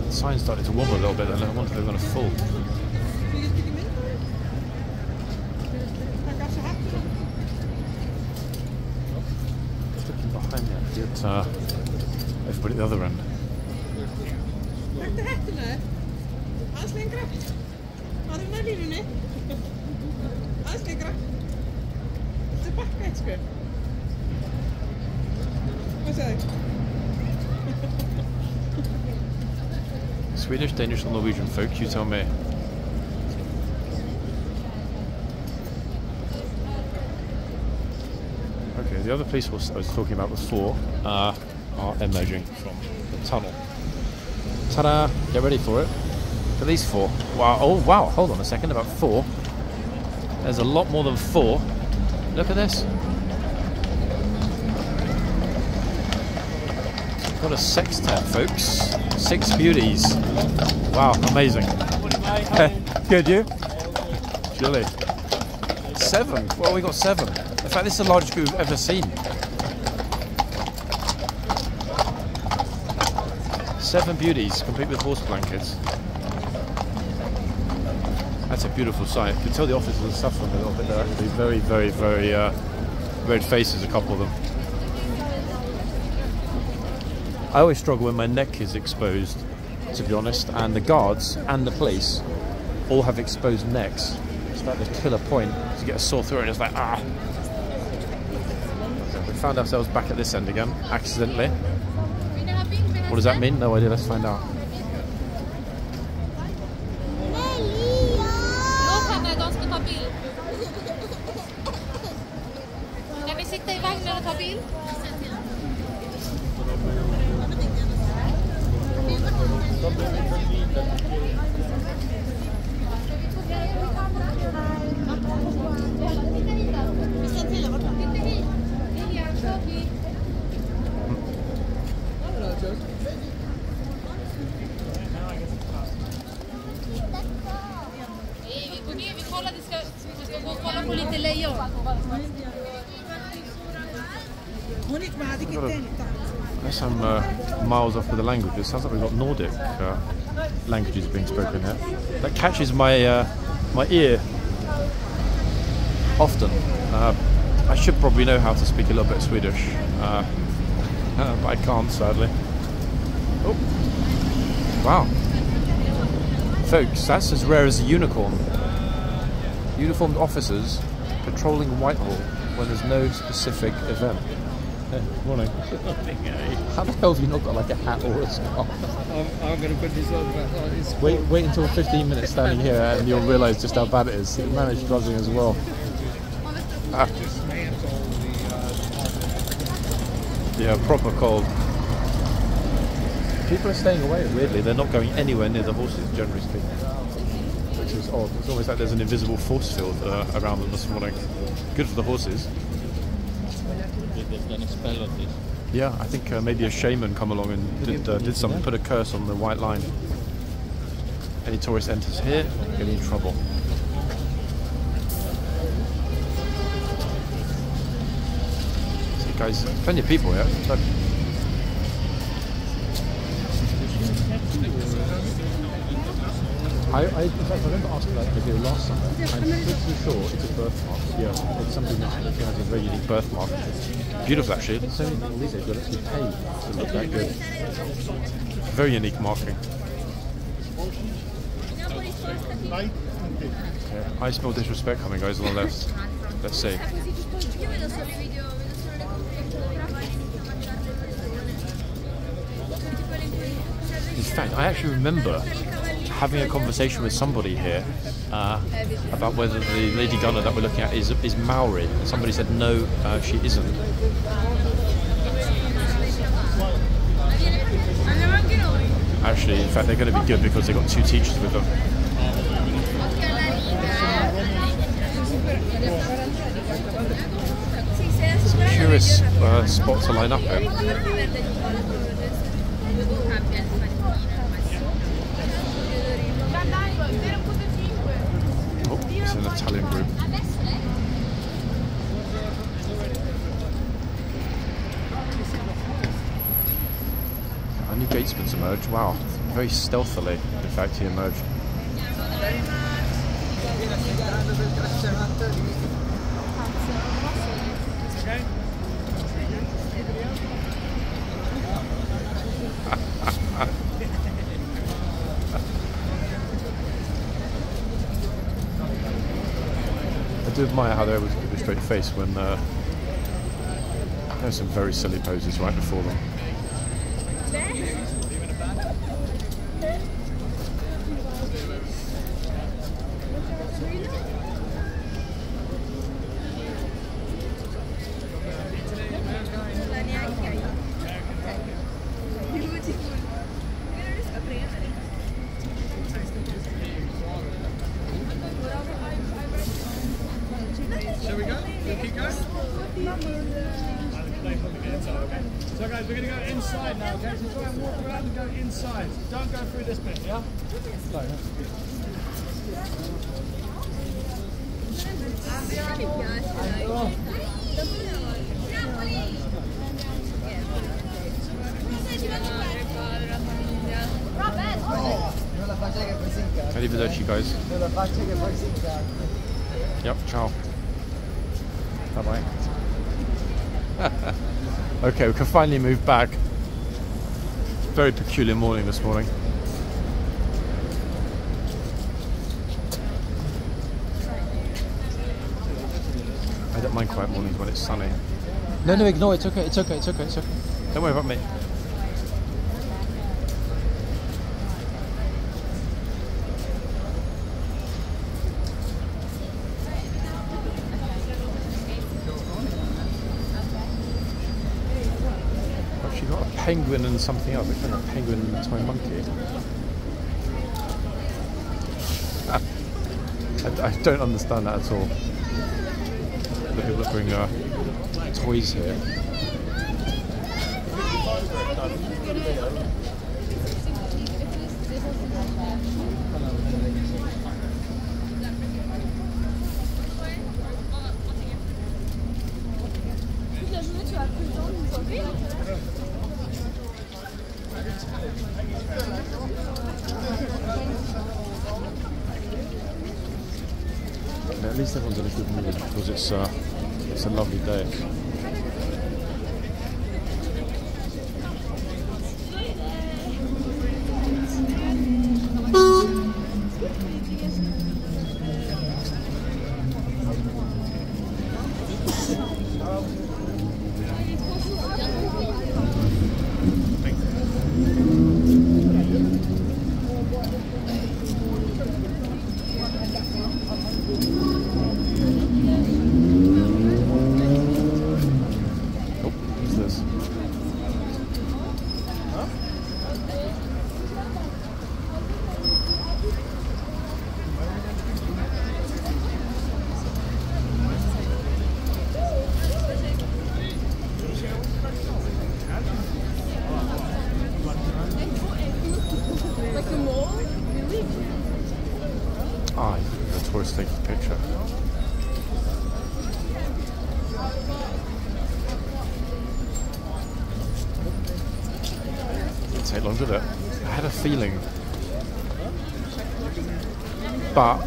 The sign's starting to wobble a little bit and I wonder if they're going to fall. Just looking behind me actually at everybody at the other end. Swedish, Danish or Norwegian folk, you tell me. Okay, the other police horse I was talking about before are emerging from the tunnel. Ta-da! Get ready for it. At least 4. Wow, oh wow, hold on a second, about 4. There's a lot more than 4. Look at this. Got a sextet, folks. 6 beauties. Wow, amazing. Good, you? Chilly. 7. Well, we got 7. In fact, this is the largest group we've ever seen. 7 beauties, complete with horse blankets. That's a beautiful sight. You can tell the officers are suffering a little bit. They're actually very, very, very red faces, a couple of them. I always struggle when my neck is exposed, to be honest, and the guards and the police all have exposed necks. It's like the killer point to get a sore throat and it's like, ah! We found ourselves back at this end again, accidentally. What does that mean? No idea, let's find out. Unless I'm miles off with the language, it sounds like we've got Nordic languages being spoken here. That catches my my ear often. I should probably know how to speak a little bit of Swedish, but I can't, sadly. Oh, wow. Folks, that's as rare as a unicorn. Uniformed officers patrolling Whitehall when there's no specific event. Morning. How the hell have you not got like a hat or a scarf? I'm going to put this on. Wait until 15 minutes standing here and you'll realise just how bad it is. It managed buzzing as well. Yeah, proper cold. People are staying away, weirdly. They're not going anywhere near the horses, generally speaking. which is odd. It's almost like there's an invisible force field around them this morning. Good for the horses. They've done a spell on this. Yeah, I think maybe a shaman come along and did something, put a curse on the white line. Any tourist enters here, get in trouble. See, guys, plenty of people here. Look. In fact, I remember asking about the video last summer. I'm pretty sure it's a birthmark. Yeah, it's something that has a very unique birthmark. Beautiful, actually. So many people these days will actually pay to look that good. Very unique marking. Yeah, I smell disrespect coming, guys, on the left. Let's see. In fact, I actually remember having a conversation with somebody here about whether the lady gunner that we're looking at is Maori. And somebody said no, she isn't. Actually, in fact, they're going to be good because they've got two teachers with them. It's a curious spot to line up in. It's an Italian group. Our new gatesman's emerged. Wow, very stealthily, in fact, he emerged. I do admire how they always keep a straight face when there's some very silly poses right before them. Shall we go? Keep going? So guys, we're going to go inside now, okay? So try and walk around and go inside. Don't go through this bit, yeah? Arrivederci, guys. Yep, ciao. Bye-bye. Okay, we can finally move back. Very peculiar morning this morning. I don't mind quiet mornings when it's sunny. No, ignore it. It's okay. It's okay. It's okay. It's okay. Don't worry about me. Actually got a penguin and something else. I've got a penguin and a toy monkey. I don't understand that at all. People that bring toys here. At least everyone's in a good mood because it's a lovely day. Like the mall? Really? Ah, the tourist taking a picture. Didn't take long, did it? I had a feeling. But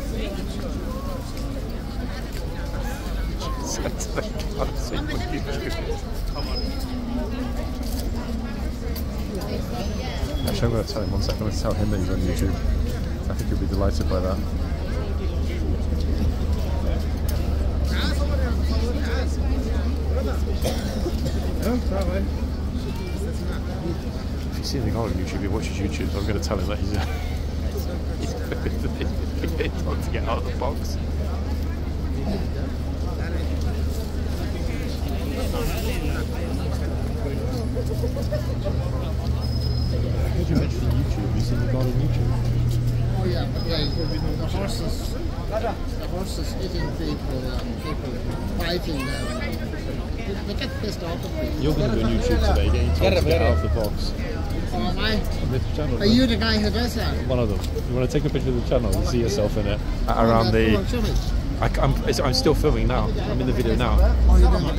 actually, I'm going to tell him 1 second. I'm going to tell him that he's on YouTube. I think he'll be delighted by that. If you see the guy on YouTube, he watches YouTube, so I'm going to tell him that he's told to get out of the box. Did you mention YouTube? You seen the guy on YouTube? Oh yeah, the horses hitting people and people fighting them. They get pissed off at people. You're going to be on YouTube today, getting told to get out of the box. Oh, am I? On this channel. Are you the guy who does that? One of them. You want to take a picture of the channel and see yourself in it? Around the... I'm still filming now. I'm in the video now.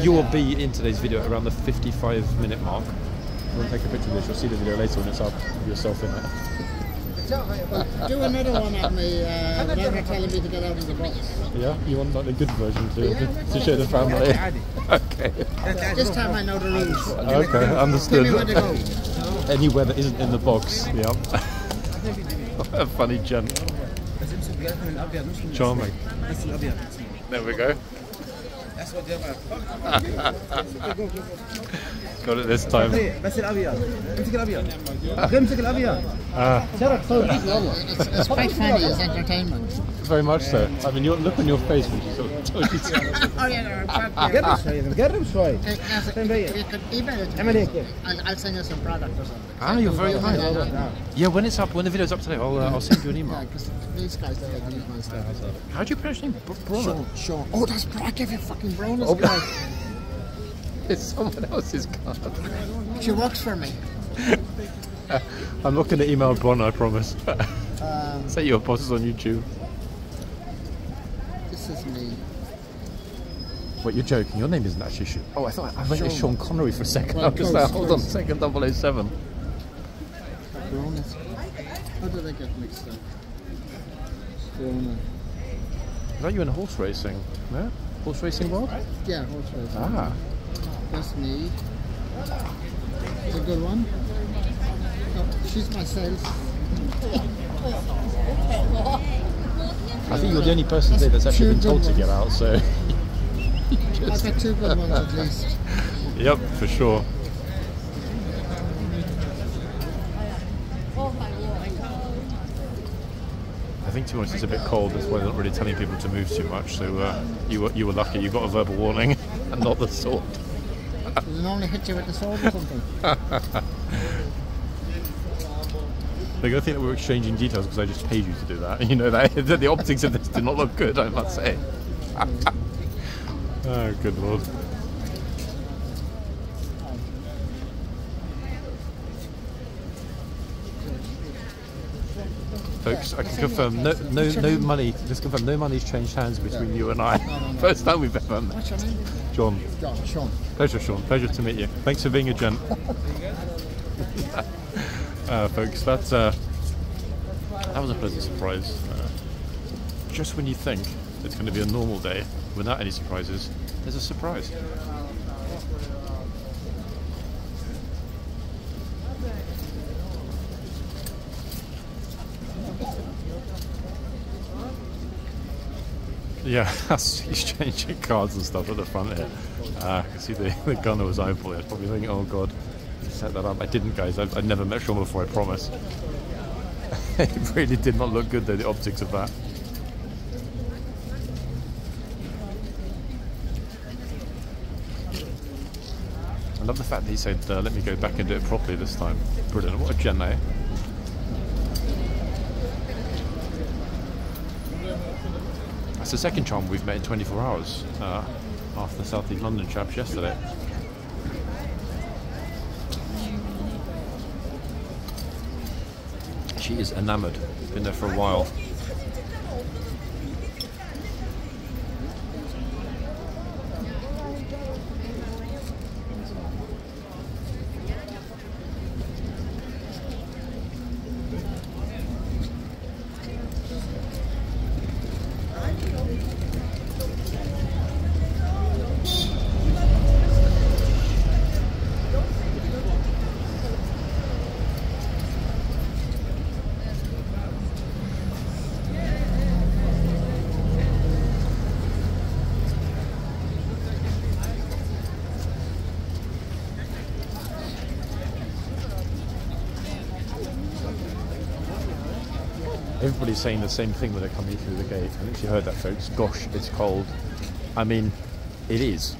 You will be in today's video around the 55-minute mark. You want to take a picture of this, you'll see the video later when it's up of yourself in it. Well, do another one of me whenever telling me to get out of the box. Yeah? You want like the good version to show the family? Okay. This time I know the rules. Okay, understood. Tell me where to go. Anywhere that isn't in the box. Yeah. A funny gent. Charming. There we go. Got it this time. It's quite funny, it's entertainment. Very much so. I mean, your look on your face when you sort of told you to. Oh yeah, you could email it to me. I'll send you some product or something. Ah, you're very kind. Yeah, when it's up, when the video's up today, I'll send you an email. Yeah, because these guys don't like use my stuff. How do you pronounce your name? Brona? Sean. Oh, that's I gave you fucking Brona's Oh, card. It's someone else's card. She works for me. I'm not going to email Brona, I promise. Say your boss is on YouTube. This is me. Wait, you're joking? Your name isn't actually Sean. Oh, I thought I went with Sean Connery for a second. Well, I'm just like, hold on a second, 007. Brona's. How did I get mixed up? Brona. Is that you in horse racing? Yeah? Horse racing world? Yeah, horse racing. Ah. That's me. It's a good one. No, she's myself. I think you're the only person today that's actually been told to get out, so... I've got 2 good ones at least. Yep, for sure. I think, to be honest, it's a bit cold. That's why they're not really telling people to move too much. So you were lucky. You got a verbal warning, and not the sword. Does it normally hit you with the sword or something? They're going to think that we're exchanging details because I just paid you to do that. You know that the optics of this do not look good, I must say. Oh, good lord. Folks, I can confirm no money. Just confirm no money's changed hands between you and I. No. First time we've ever met. What's your name? John. Sean. Pleasure, Sean. Pleasure to meet you. Thanks for being a gent. Folks, that was a pleasant surprise. Just when you think it's going to be a normal day without any surprises, there's a surprise. Yeah, he's changing cards and stuff at the front here. I can see the gunner was eyeballing it. Probably thinking, oh god, set that up. I didn't, guys. I've never met Sean before, I promise. It really did not look good though, the optics of that. I love the fact that he said, let me go back and do it properly this time. Brilliant. What a gent, eh? That's the second charm we've met in 24 hours after the South East London chaps yesterday. She She is enamoured. Been there for a while. Everybody's saying the same thing when they're coming through the gate. I think you heard that, folks. Gosh, it's cold. I mean, it is.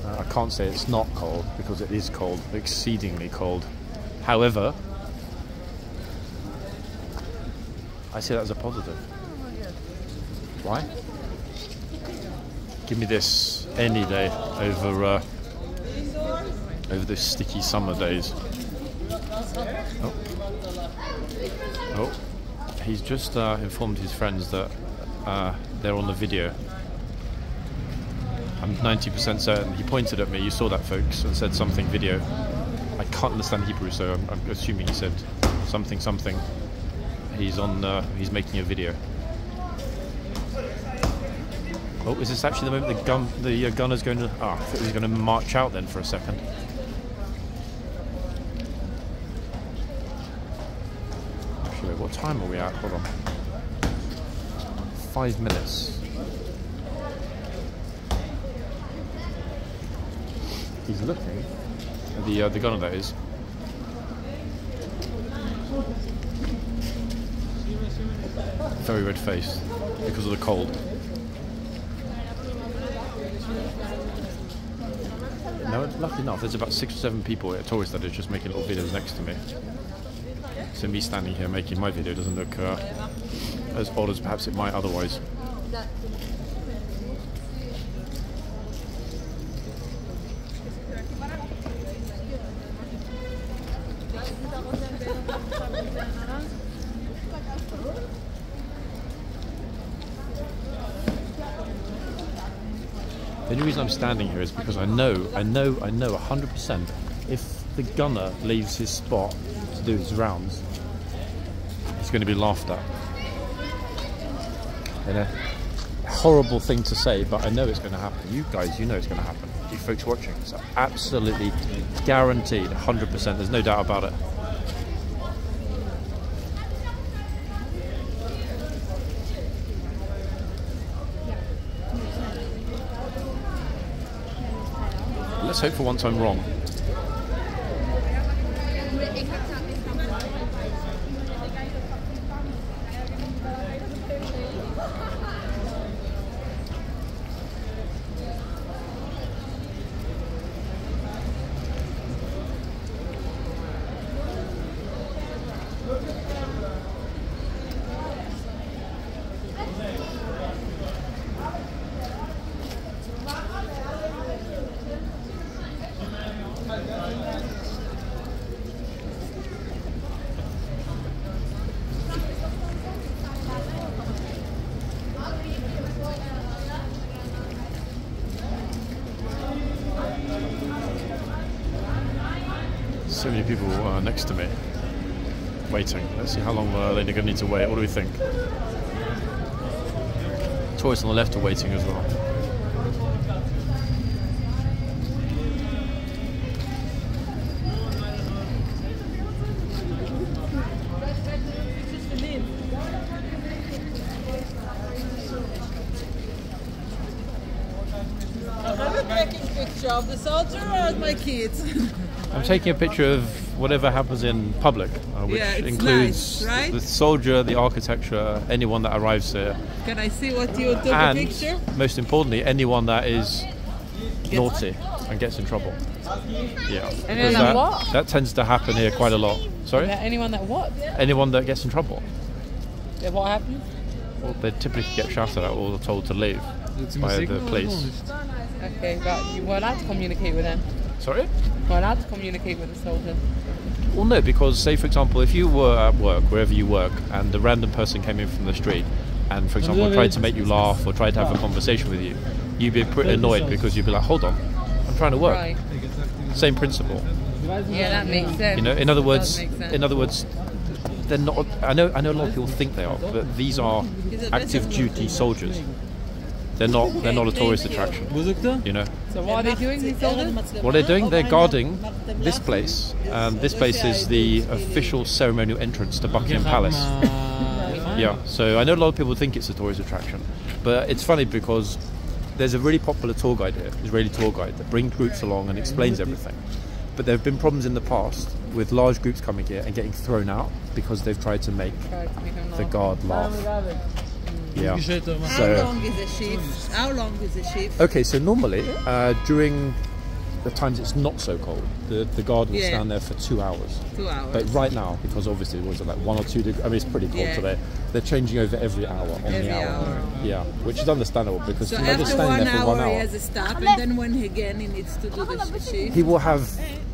I can't say it's not cold, because it is cold, exceedingly cold. However, I see that as a positive. Why? Give me this any day over those sticky summer days. Oh, he's just informed his friends that they're on the video. I'm 90% certain. He pointed at me, you saw that, folks, and said something video. I can't understand Hebrew, so I'm assuming he said something. He's making a video. Oh, is this actually the moment the gunner's going to... I thought he was going to march out then for a second. What time are we at? Hold on. 5 minutes. He's looking at the gunner, that is. Very red faced because of the cold. No, lucky enough, there's about 6 or 7 people at tourists that are just making little videos next to me. So me standing here making my video doesn't look as odd as perhaps it might otherwise. The only reason I'm standing here is because I know 100% if the gunner leaves his spot to do his rounds, he's going to be laughed at. And a horrible thing to say, but I know it's going to happen. You guys, you know it's going to happen. You folks watching, it's absolutely guaranteed, 100%. There's no doubt about it. Let's hope for once I'm wrong. So many people next to me waiting. Let's see how long they're going to need to wait. What do we think? Tourists on the left are waiting as well. Of the soldier or my kids? I'm taking a picture of whatever happens in public, which includes nice, right? the soldier, the architecture, anyone that arrives here. Can I see what you took And, a picture? most importantly, anyone that is naughty and gets in trouble. Yeah. Anyone that what? That tends to happen here quite a lot. Sorry? Yeah, anyone that what? Anyone that gets in trouble. Yeah, what happens? Well, they typically get shouted at or told to leave by the police. Okay, but you were allowed to communicate with them. Sorry? We're allowed to communicate with the soldiers. Well, no, because say for example, if you were at work, wherever you work, and a random person came in from the street, and for example tried to make you laugh or tried to have a conversation with you, you'd be pretty annoyed because you'd be like, hold on, I'm trying to work. Right. Same principle. Yeah, that makes sense. You know, in other words, they're not. I know a lot of people think they are, but these are active duty soldiers. They're not a tourist attraction. You know. So what are they doing, these soldiers? What they're doing, they're guarding this place. This place is the official ceremonial entrance to Buckingham Palace. Yeah. So I know a lot of people think it's a tourist attraction, but it's funny because there's a really popular tour guide here, Israeli tour guide, that brings groups along and explains everything. But there have been problems in the past with large groups coming here and getting thrown out because they've tried to make the guard laugh. Yeah. How long is a shift? How long is a shift? Okay, so normally during the times it's not so cold, the guard will stand there for 2 hours. 2 hours. But right now, because obviously it was like 1 or 2 degrees, I mean it's pretty cold today, they're changing over every hour on the hour. Yeah, which is understandable because So they're just after standing 1 there for 1 hour he hour. has a stop, and then when again he needs to do the shift? He will have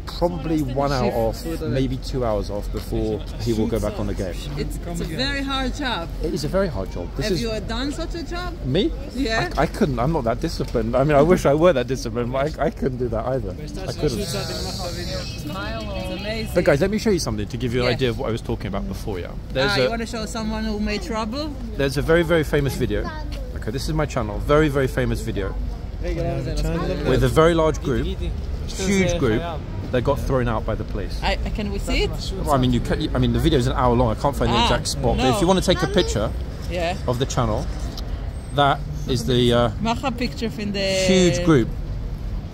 probably 1 hour off, maybe 2 hours off before he will go back on the game. It's a very hard job. It is a very hard job. Have you done such a job? Me? Yeah. I couldn't. I'm not that disciplined. I mean, I wish I were that disciplined, but I couldn't do that either. I couldn't. It's amazing. But guys, let me show you something to give you an idea of what I was talking about before. Yeah. You want to show someone who made trouble? There's a very, very famous video. Okay, this is my channel. Very, very famous video with a very large group, huge group. They got thrown out by the police. Can we see it? Well, I mean, I mean, the video is an hour long. I can't find the exact spot. But if you want to take a picture of the channel, that is the Mach a picture from the huge group.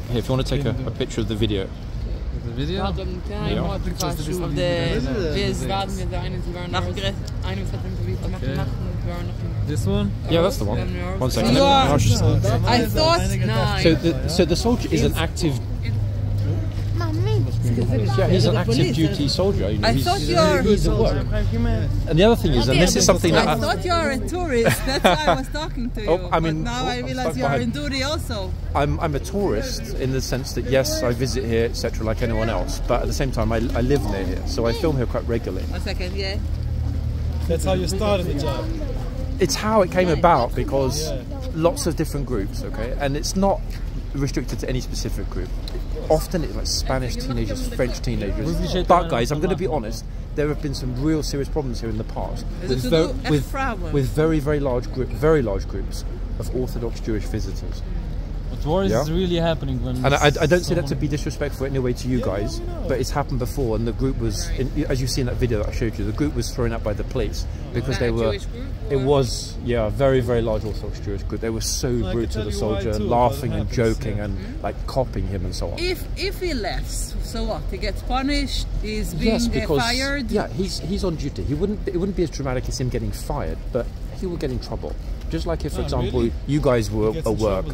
Here, if you want to take a picture of the video. The video? This one? Yeah, that's the one. 1 second. I thought So the soldier is an active. Yeah, he's an active duty soldier. You know, I thought you're. He's at work. And the other thing is, and this is something that I thought you are a tourist. That's why I was talking to you. Oh, I mean, but now I realize you are in duty also. I'm a tourist in the sense that yes, I visit here, etc., like anyone else. But at the same time, I live near here, so I film here quite regularly. 1 second, yeah. That's how you started the job. It's how it came about because lots of different groups, okay, and it's not restricted to any specific group. Often it's like Spanish teenagers, French teenagers. But guys, I'm going to be honest, there have been some real serious problems here in the past with very, very large groups of Orthodox Jewish visitors. But war is really happening when. And I don't say that to be disrespectful in any way to you guys, but it's happened before, and the group was, as you see in that video that I showed you, the group was thrown out by the police because they were. It was a very, very large Orthodox Jewish group. They were so rude to the soldier, laughing and joking and like copying him and so on. If he left, so what? He gets punished. He's being fired. Yeah, he's on duty. It wouldn't be as dramatic as him getting fired, but he will get in trouble. Just like if, for example, you guys were at work.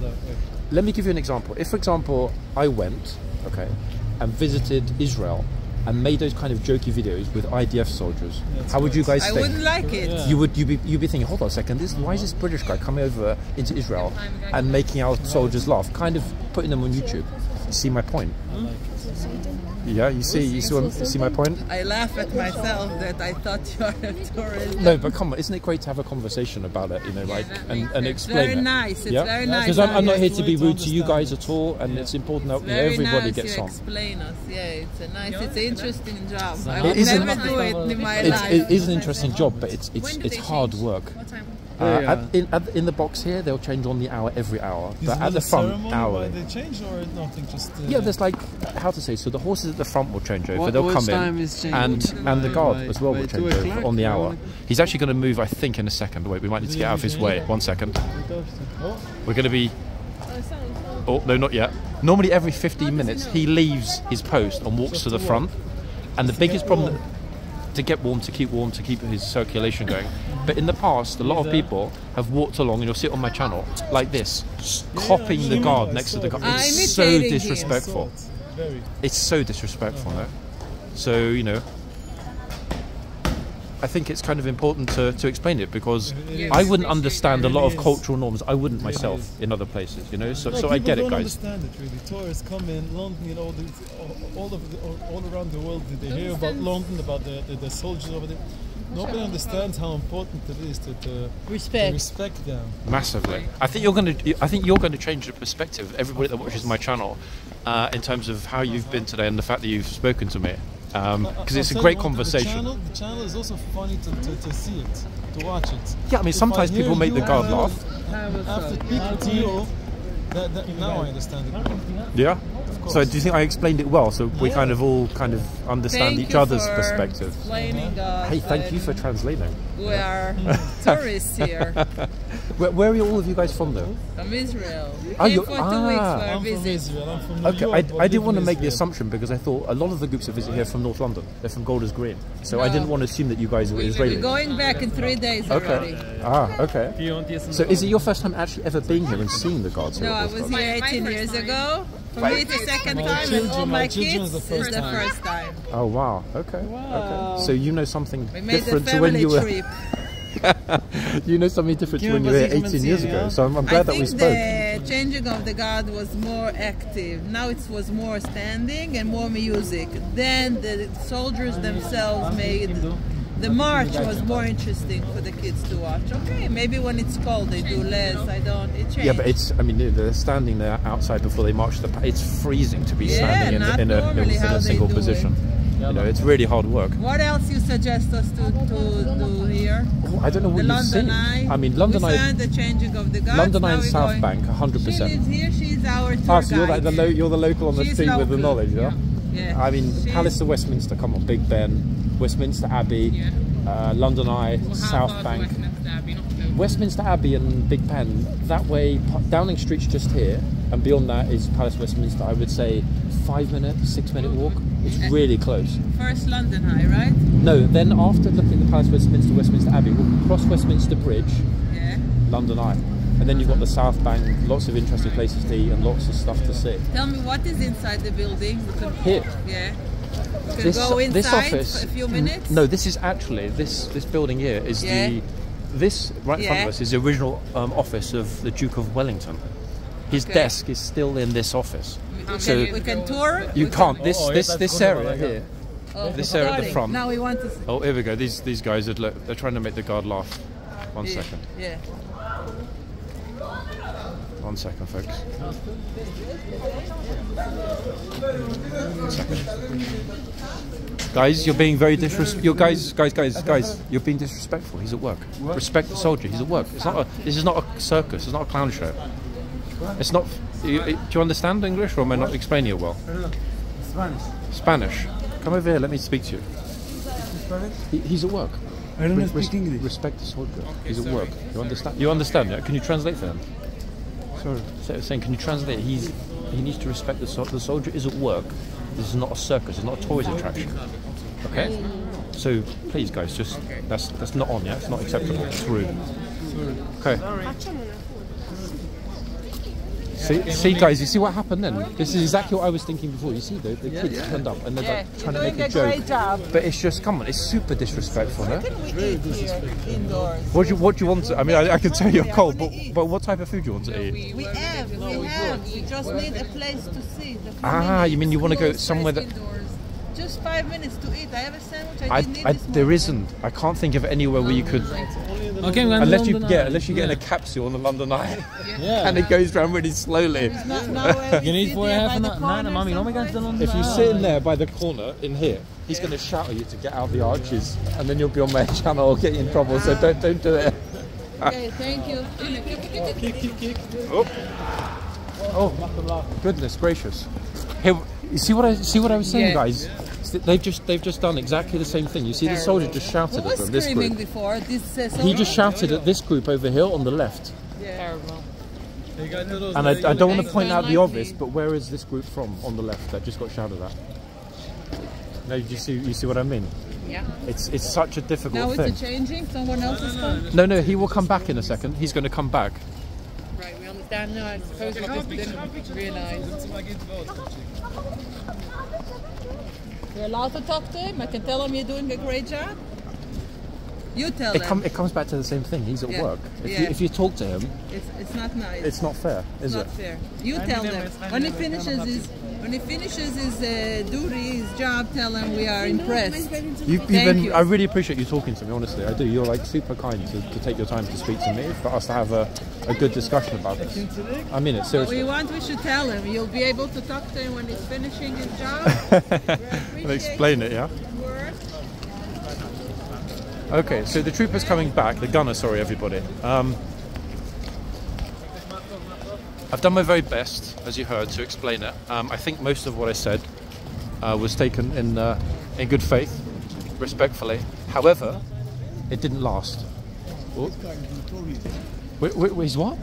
Let me give you an example. If, for example, I went, and visited Israel and made those kind of jokey videos with IDF soldiers, how would you guys think? I wouldn't like it. Yeah. You'd be thinking, hold on a second, why is this British guy coming over into Israel and making our soldiers laugh, kind of putting them on YouTube? You see my point? Yeah, you see my point? I laugh at myself that I thought you were a tourist. No, but come on, isn't it great to have a conversation about it, you know, like, and explain it? Very nice, it's very nice. Because I'm not here to be rude to you guys at all, and it's important that everybody gets on. Explain us, it's an interesting job. I would never do it in my life. It is an interesting job, but it's hard work. In the box here, they'll change on the hour every hour, but at the front, hourly. They change or nothing? Just yeah, there's like how to say. So the horses at the front will change over. They'll come in, and the guard as well will change over on the hour. He's actually going to move, I think, in a second. Wait, we might need to get out of his way. 1 second. We're going to be. Oh no, not yet. Normally, every 15 minutes, he leaves his post and walks to the front. And the biggest problem to get warm, to keep his circulation going. But in the past, a lot of people have walked along, and you'll see it on my channel, like this, copying the guard next to the guard. It's so disrespectful. It's so disrespectful, no? So, you know. I think it's kind of important to explain it, because I wouldn't understand a lot of cultural norms. I wouldn't myself in other places, you know. So I get it, guys. People don't understand it really. Tourists come in London, you know, all around the world. They hear about London, about the soldiers over there. Nobody understands how important it is to respect them. Massively. I think you're going to change the perspective of everybody that watches my channel in terms of how you've been today and the fact that you've spoken to me. Because it's a great conversation. The channel is also funny to see it, to watch it. Yeah, I mean, sometimes people make the guard laugh. After people to you, now I understand it. Yeah? So do you think I explained it well? So we kind of all understand each other's perspectives. Hey, thank you for translating. We are tourists here. Where are all of you guys from, though? From Israel. We Oh, came for 2 weeks for a I'm from visit. Israel. I'm from New Okay, York. I didn't want to make the assumption, because I thought a lot of the groups that visit here are from North London. They're from Golders Green. So I didn't want to assume that you guys were Israeli. We're going back in 3 days already. Okay. So is it your first time actually ever being here and seeing the guards? No, I was here 18 years ago. For me, it's the second time, and all my kids is the first time. Oh wow! Okay. So you know something We made a different to when family you were. trip. You know something different to when you were here 18 years ago. So I'm glad that we spoke. The changing of the guard was more active. Now it was more standing and more music. Then the soldiers themselves made. The march was more interesting for the kids to watch. Okay, maybe when it's cold they do less. It changed. Yeah, but I mean, they're standing there outside before they march. It's freezing to be standing in a single position. You know, it's really hard work. What else you suggest us to do here? Oh, I don't know what you've seen. I mean, London we Eye. found the changing of the guards. London Eye Now and we're South going. Bank, 100%. She lives here. She's our tour Ah, so guide. you're the local on the She's street with the local. knowledge, yeah? Yeah. I mean, Palace of Westminster, come on, Big Ben, Westminster Abbey, London Eye, South Bank. Westminster Abbey and Big Ben, that way, Downing Street's just here, and beyond that is Palace of Westminster. I would say 5-minute, 6-minute walk. It's really close. First London Eye, right? No, then after looking at the Palace of Westminster, Westminster Abbey, we'll cross Westminster Bridge, Yeah. London Eye. And then you've got the South Bank, lots of interesting places to eat and lots of stuff to see. Tell me what is inside the building. We can, Here. Yeah. We can go inside this office, for a few minutes. No, this is actually, this building here is this right in front of us is the original office of the Duke of Wellington. His desk is still in this office. We can tour. You can't. This area here. Oh, This area at the front. Now we want to. Oh, here we go. These guys they're trying to make the guard laugh. One second. Yeah. 1 second, folks. 1 second. Guys, you're being very disrespectful. Guys, you're being disrespectful. He's at work. Respect the soldier. He's at work. This is not a circus. It's not a clown show. It's not. Do you understand English, or am I not explaining it well? Spanish. Come over here. Let me speak to you. He's at work. I don't speak English. Respect the soldier. He's at work. You understand? You understand? Yeah? Can you translate for him? Sorry. Saying, can you translate? He needs to respect the soldier. The soldier is at work. This is not a circus. It's not a toys attraction. Okay. So please, guys, just that's not on. Yeah, it's not acceptable. It's rude. Okay. See, guys, you see what happened then? This is exactly what I was thinking before. You see, the kids turned up and they're like, trying to make a joke. Great job. But it's just, come on, it's super disrespectful, no? What can we eat here indoors? What do you want to? I mean, I can tell you're cold, but what type of food do you want to eat? We have. We just need a place to sit. You mean you want to go somewhere that? Just 5 minutes to eat. I have a sandwich. There isn't. I can't think of anywhere where you could. Okay, unless you get in a capsule on the London Eye, and it goes round really slowly. You need for half an hour. Mommy, no me can't stand on. If you sit in there by the corner in here, he's going to shout at you to get out of the arches, and then you'll be on my channel or get you in trouble. So don't do it. Okay, thank you. Kick. Oh, goodness gracious! Here, you see what I was saying, guys? They've just done exactly the same thing. You see, the soldier just shouted at them. This group. Before? He just shouted at this group over here on the left. Terrible. And I don't want to point out the obvious, but where is this group from on the left that just got shouted at? No, you see what I mean? Yeah. It's such a difficult thing. Now it's changing. Someone else is coming. No, he will come back in a second. He's going to come back. Right, we understand now. I suppose we just didn't realize. You're allowed to talk to him. I can tell him you're doing a great job. You tell them. It comes back to the same thing. He's at Yeah. work. Yeah. If you talk to him, It's not nice. it's not fair, is Not it? fair. You tell them. When he finishes his duty, his job, tell him we are impressed. You've Thank been, you. I really appreciate you talking to me, honestly. I do. You're like super kind to take your time to speak to me, for us to have a good discussion about this. I mean it, seriously. We should tell him. You'll be able to talk to him when he's finishing his job. And explain it, yeah? Okay, so the trooper's coming back, the gunner, sorry everybody. I've done my very best, as you heard, to explain it. I think most of what I said was taken in good faith, respectfully. However, it didn't last. Oh. Wait, he's what?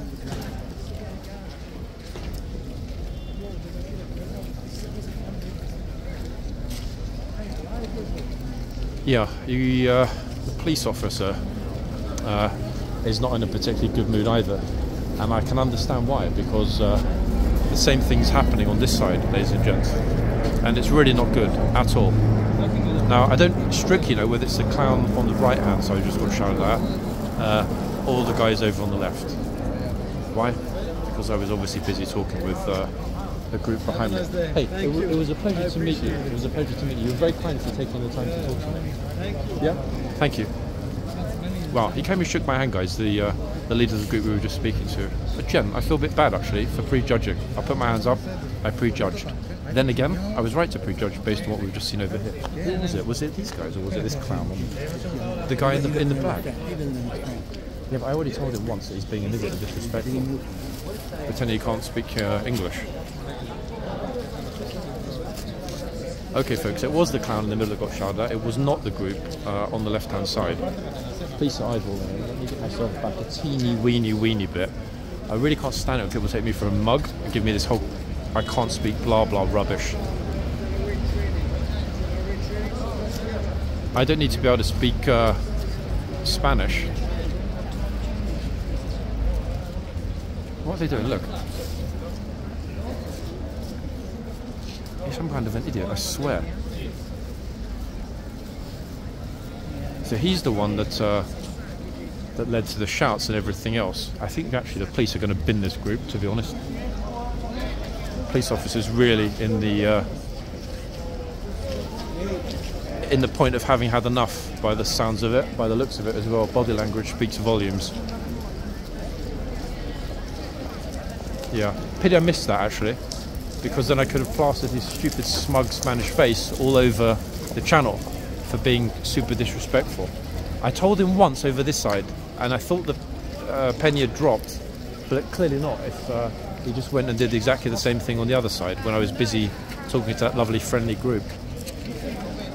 Yeah, the police officer is not in a particularly good mood either, and I can understand why, because the same thing's happening on this side, ladies and gents, and it's really not good at all. Now, I don't strictly know whether it's the clown on the right hand side who just got shouted at, or the guys over on the left. Why? Because I was obviously busy talking with the group behind me. Hey, it was a pleasure to meet you. It was a pleasure to meet you. You were very kind for taking the time to talk to me. Yeah? Thank you. Wow, he came and shook my hand, guys, the leader of the group we were just speaking to. But Jen, I feel a bit bad, actually, for prejudging. I put my hands up, I prejudged. Then again, I was right to prejudge based on what we've just seen over here. Who was it? Was it these guys, or was it this clown? The guy in the black? Yeah, but I already told him once that he's being a little bit disrespectful. Pretending he can't speak English. Okay, folks, it was the clown in the middle that got shouted at. It was not the group on the left-hand side. Please eyeball there. Let me get myself back a teeny weeny bit. I really can't stand it when people take me for a mug and give me this whole I can't speak blah blah rubbish. I don't need to be able to speak Spanish. What are they doing? Look. He's some kind of an idiot, I swear. So he's the one that that led to the shouts and everything else. I think actually the police are going to bin this group, to be honest. Police officers really in the point of having had enough, by the sounds of it, by the looks of it as well. Body language speaks volumes. Yeah, pity I missed that actually, because then I could have plastered his stupid smug Spanish face all over the channel for being super disrespectful. I told him once over this side, and I thought the penny had dropped, but clearly not. If he just went and did exactly the same thing on the other side when I was busy talking to that lovely friendly group.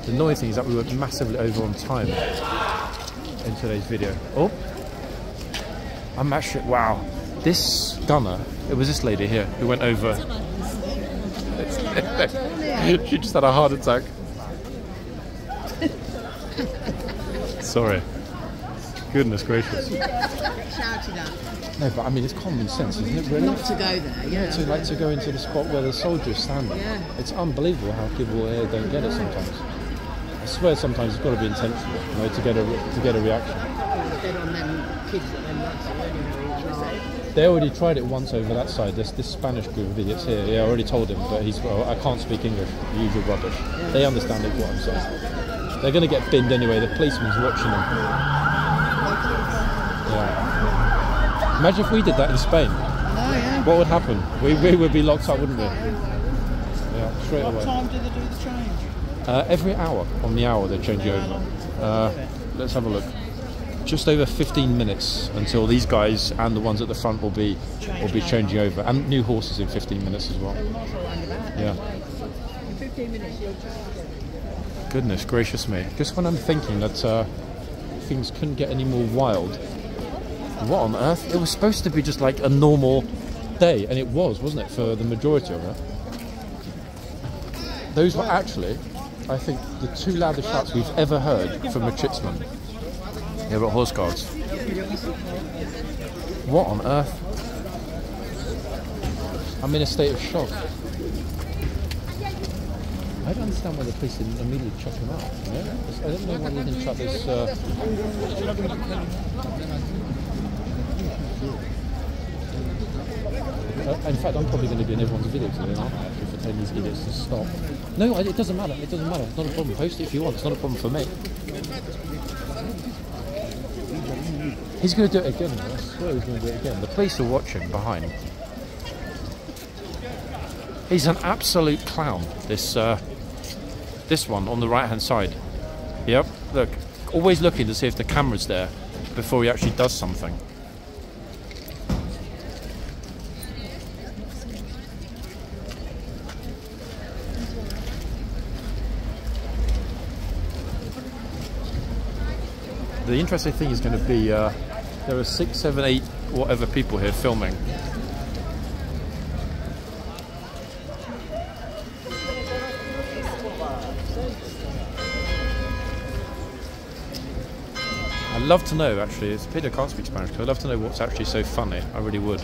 The annoying thing is that we went massively over on time in today's video. Oh, I'm actually, wow, this gunner, it was this lady here who went over. She just had a heart attack. Sorry. Goodness gracious. No, but I mean, it's common sense, isn't it, really? Not to go there, yeah. To go into the spot where the soldier's standing. Yeah. It's unbelievable how people don't get it sometimes. I swear sometimes it's got to be intentional, you know, to get a reaction. Dead on them kids that them nuts already. They already tried it once over that side. This Spanish group of idiots here. Yeah, I already told him, but I can't speak English. The usual rubbish. Yeah. They understand what I'm saying. They're going to get binned anyway. The policeman's watching them. Yeah. Imagine if we did that in Spain. Oh, yeah. What would happen? We would be locked up, wouldn't we? Yeah, straight away. What time do they do the change? Every hour. On the hour they change over. Let's have a look. Just over 15 minutes until these guys and the ones at the front will be changing over, and new horses in 15 minutes as well. Yeah. In 15 minutes you'll change. Goodness gracious me! Just when I'm thinking that things couldn't get any more wild, what on earth? It was supposed to be just like a normal day, and it was, wasn't it, for the majority of it? Those were actually, I think, the two loudest shouts we've ever heard from a Chitsman. Here at Horse Guards. What on earth? I'm in a state of shock. I don't understand why the police didn't immediately chuck him out. You know? I don't know why they didn't chuck this. In fact, I'm probably going to be in everyone's video today, aren't I? For telling these idiots to stop. No, it doesn't matter. It doesn't matter. It's not a problem. Post it if you want. It's not a problem for me. He's going to do it again. I swear he's going to do it again. The police are watching behind. He's an absolute clown. This one on the right-hand side. Yep. Look, always looking to see if the camera's there before he actually does something. The interesting thing is going to be there are 6, 7, 8 whatever people here filming. I'd love to know, actually, it's a pity I can't speak Spanish, because I'd love to know what's actually so funny. I really would,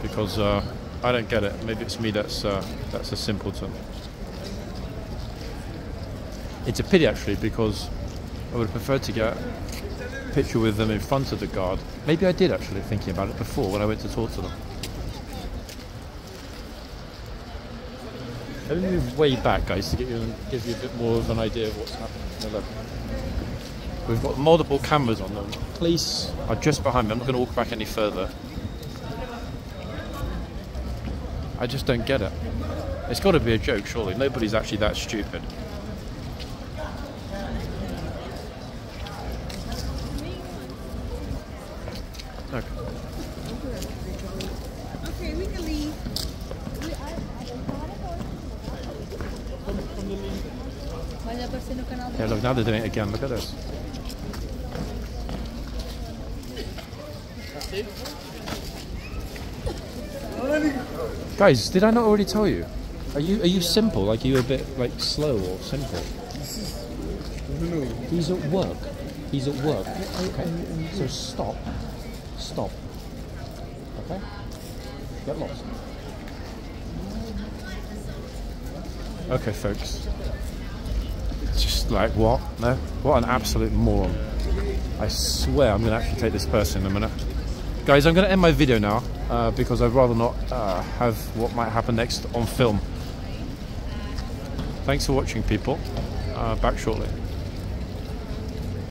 because I don't get it. Maybe it's me that's a simpleton. It's a pity, actually, because I would have preferred to get a picture with them in front of the guard. Maybe I did, actually, thinking about it before when I went to talk to them. Let me move way back, guys, to give you a bit more of an idea of what's happening. Look. We've got multiple cameras on them. Police are just behind me. I'm not going to walk back any further. I just don't get it. It's got to be a joke, surely. Nobody's actually that stupid. Okay. Okay, we can leave. Yeah, look, now they're doing it again. Look at this. Guys, did I not already tell you? Are you simple? Like, are you a bit like slow or simple? He's at work. He's at work. Okay. So stop. Stop. Okay? Get lost. Okay, folks. Just like, what? No? What an absolute moron. I swear I'm going to actually take this person in a minute. Guys, I'm going to end my video now because I'd rather not have what might happen next on film. Thanks for watching, people. Back shortly.